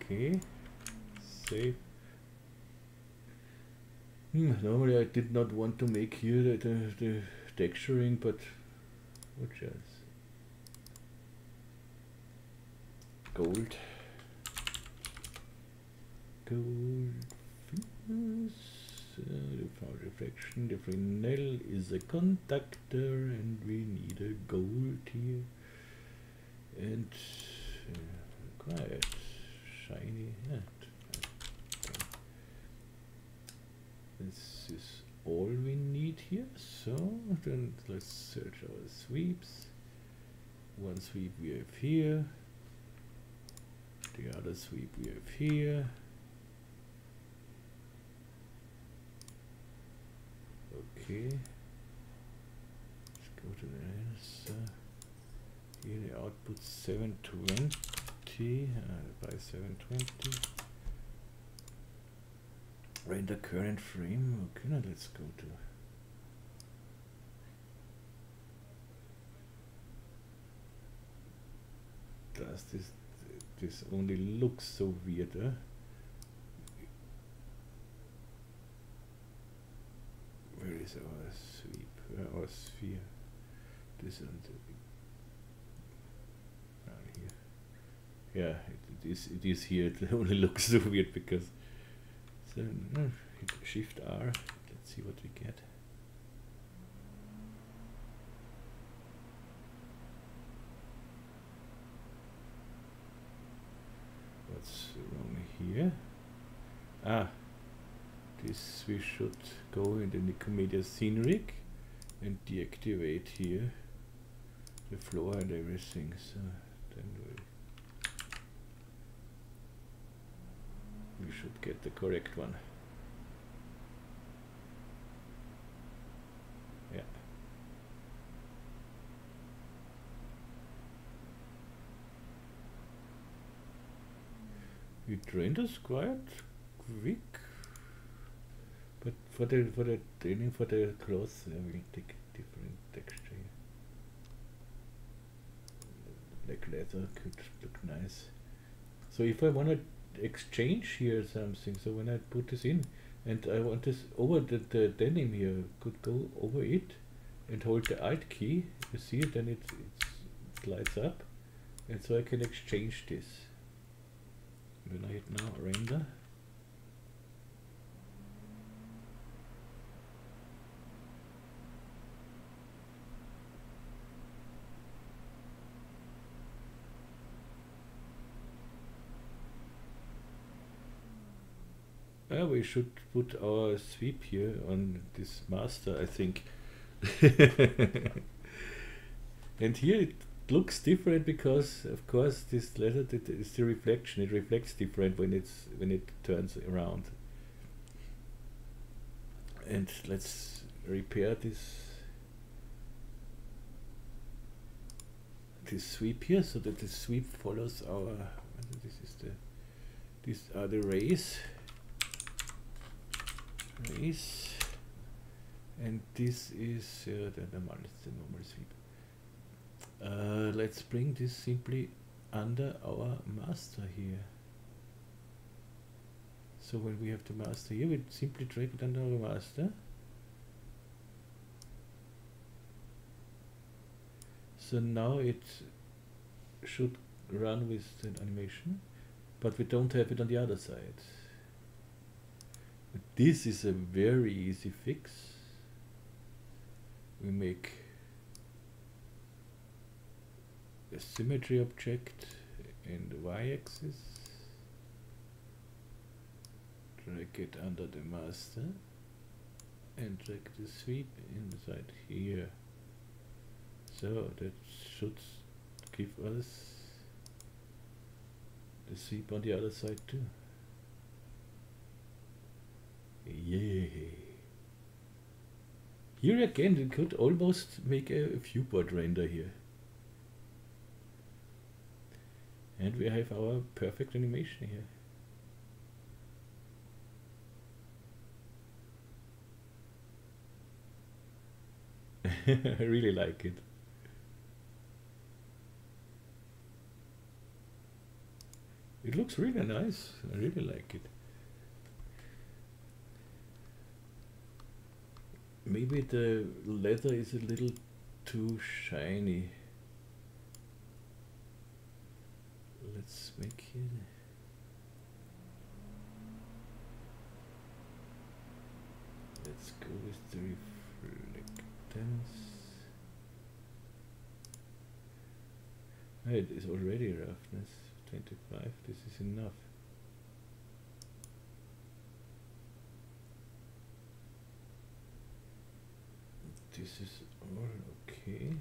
Okay, save. Normally I did not want to make here the texturing, but what else? Gold. Gold. The found reflection. The Fresnel is a conductor, and we need a gold here. And quiet, shiny. This is all we need here. So then let's search our sweeps. One sweep we have here. The other sweep we have here. Okay. Let's go to the answer. Here the output 720. By 720. Render current frame. Okay, now let's go to. Does this only looks so weird? Where is our sweep? Our sphere. This and here. Yeah, it is here. It only looks so weird because. So hit Shift R. Let's see what we get. What's wrong here? This we should go in the Nikomedias Scene Rig and deactivate here the floor and everything. So then we should get the correct one. Yeah. It renders quite quick, but for the training for the cloth I will take different texture. Like leather could look nice. So if I want to exchange here something, so when I put this in and I want this over the denim here, could go over it and hold the Alt key, you see it, then it slides up, and so I can exchange this. When I hit now render, we should put our sweep here on this master, I think. And here looks different because, of course, this letter is the reflection. It reflects different when it turns around. And let's repair this sweep here, so that the sweep follows our. These are the rays, and this is the normal sweep. Let's bring this simply under our master here. So when we have the master here, we simply drag it under our master. So now it should run with the animation, but we don't have it on the other side. But this is a very easy fix. We make a symmetry object in the y-axis, drag it under the master, and drag the sweep inside here. So that should give us the sweep on the other side too. Yay! Here again, we could almost make a viewport render here. And we have our perfect animation here. I really like it. It looks really nice. I really like it. Maybe the leather is a little too shiny. Let's make it. Let's go with the reflectance. It is already roughness 25. This is enough. This is all okay.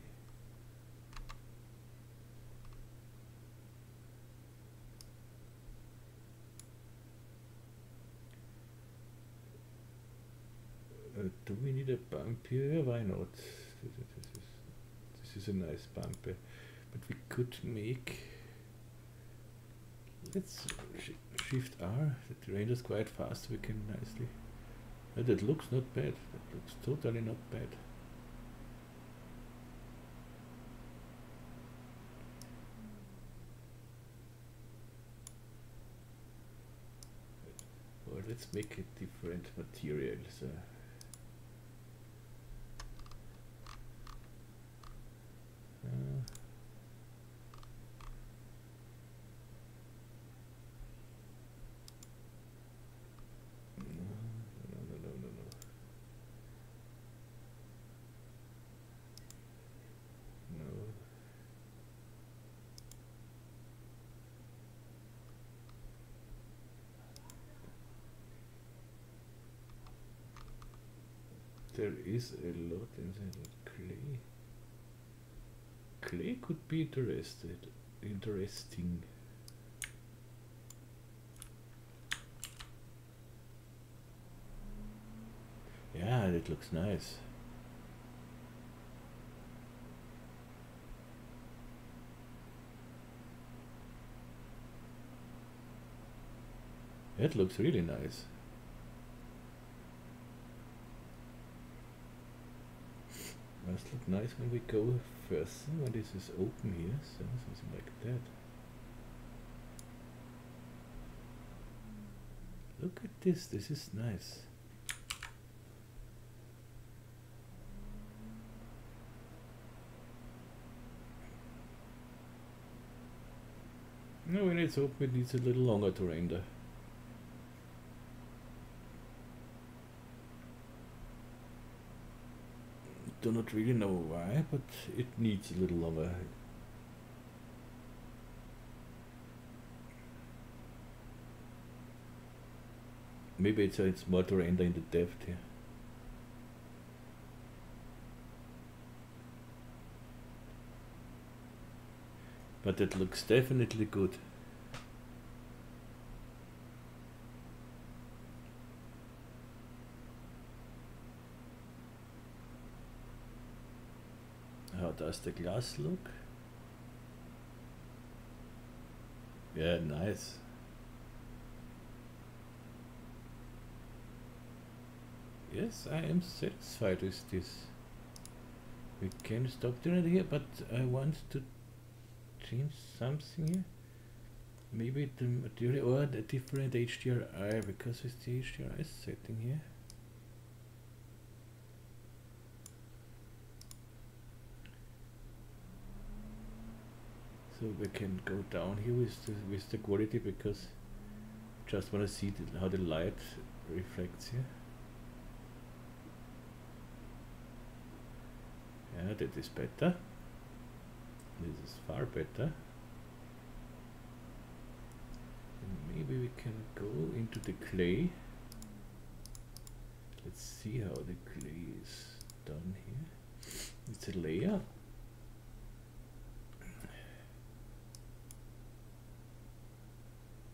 Do we need a bump here? Why not? This is a nice bump, but we could make. Let's shift R. That renders quite fast. We can nicely. That looks not bad. That looks totally not bad. Well, let's make a different material. So. There is a lot inside of clay. Clay could be interesting. Yeah, it looks nice. It looks really nice. Must look nice when we go first, when this is open here, so something like that. Look at this is nice. No, when it's open it needs a little longer to render. Do not really know why, but it needs a little longer. Maybe it's more to render in the depth here. but it looks definitely good. How does the glass look? Yeah, nice. Yes, I am satisfied with this. We can stop doing it here, but I want to change something here. Maybe the material or the different HDRI, because with the HDRI setting here. So we can go down here with the quality, because just want to see how the light reflects here. Yeah, that is better. This is far better. And maybe we can go into the clay. Let's see how the clay is done here. It's a layer.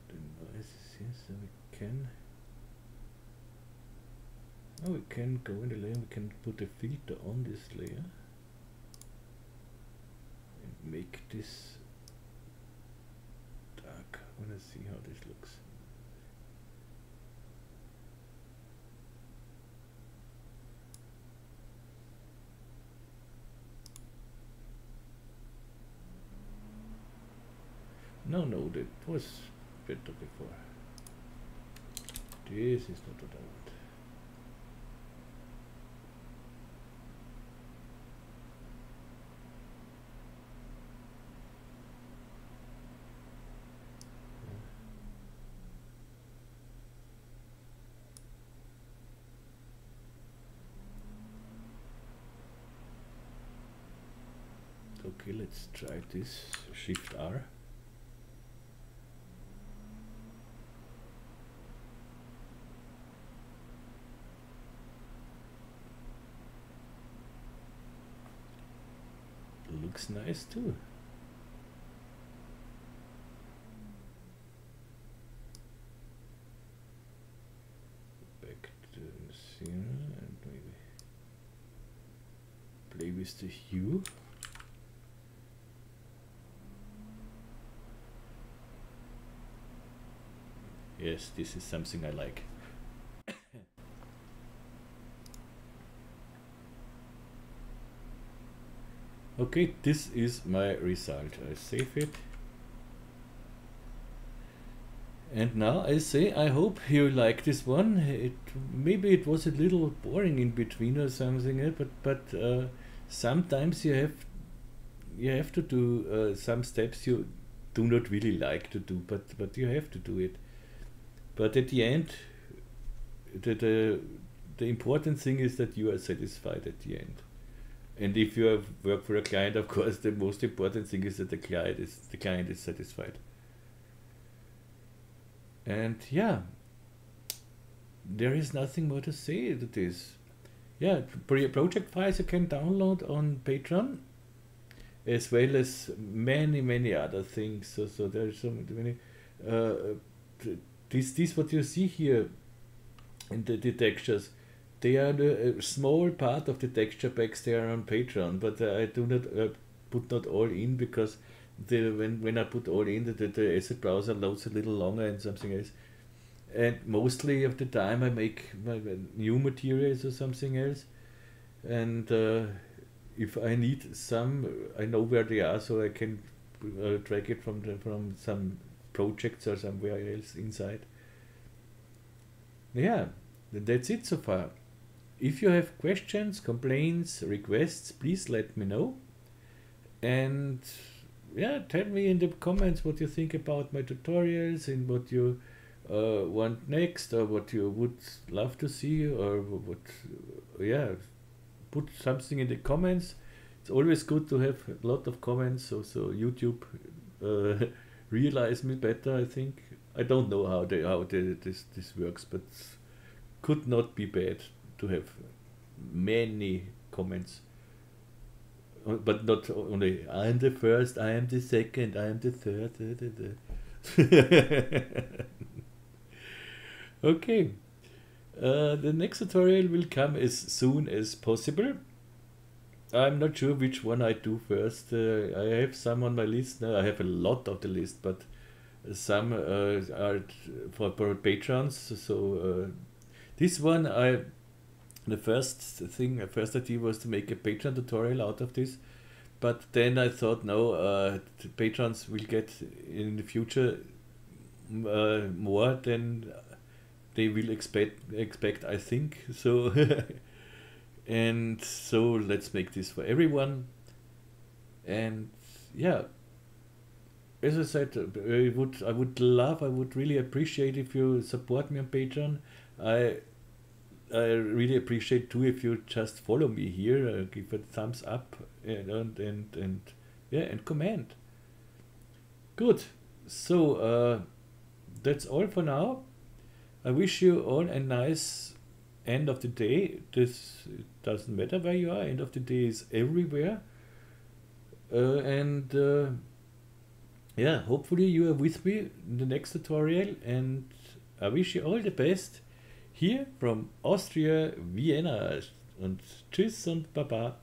The noise is here, so we can. Oh, we can go in the layer. We can put a filter on this layer. Make this dark. I want to see how this looks. No, that was better before. This is not what I want. Okay, let's try this. Shift R. Looks nice too. Back to the scene and maybe play with the hue. Yes, this is something I like. Okay, this is my result. I save it. And now I say, I hope you like this one. Maybe it was a little boring in between or something, but sometimes you have to do some steps you do not really like to do, but you have to do it. But at the end, the important thing is that you are satisfied at the end. And if you work for a client, of course, the most important thing is that the client is satisfied. And yeah, there is nothing more to say to this. Yeah, project files you can download on Patreon, as well as many other things. So there are so many. This what you see here in the textures, they are a small part of the texture packs. They are on Patreon, but I do not put not all in, because when I put all in, the asset browser loads a little longer and something else. And mostly of the time I make new materials or something else. And if I need some, I know where they are, so I can drag it from some projects or somewhere else inside. Yeah, that's it so far. If you have questions, complaints, requests, please let me know. And yeah, tell me in the comments what you think about my tutorials and what you want next, or what you would love to see, or what, yeah, put something in the comments. It's always good to have a lot of comments, so YouTube realize me better, I think. I don't know how this works, but could not be bad to have many comments. but not only I am the first, I am the second, I am the third. Okay, the next tutorial will come as soon as possible. I'm not sure which one I do first. I have some on my list now. I have a lot of the list, but some are for patrons. So this one, the first idea was to make a Patreon tutorial out of this, but then I thought, no, the patrons will get in the future more than they will expect, I think. So and so let's make this for everyone. And yeah, as I said, I would really appreciate if you support me on Patreon. I really appreciate too if you just follow me here, give a thumbs up and yeah, and comment. Good. So that's all for now. I wish you all a nice end of the day. This doesn't matter where you are. End of the day is everywhere. Yeah, hopefully you are with me in the next tutorial, and I wish you all the best here from Austria, Vienna, und tschüss und baba.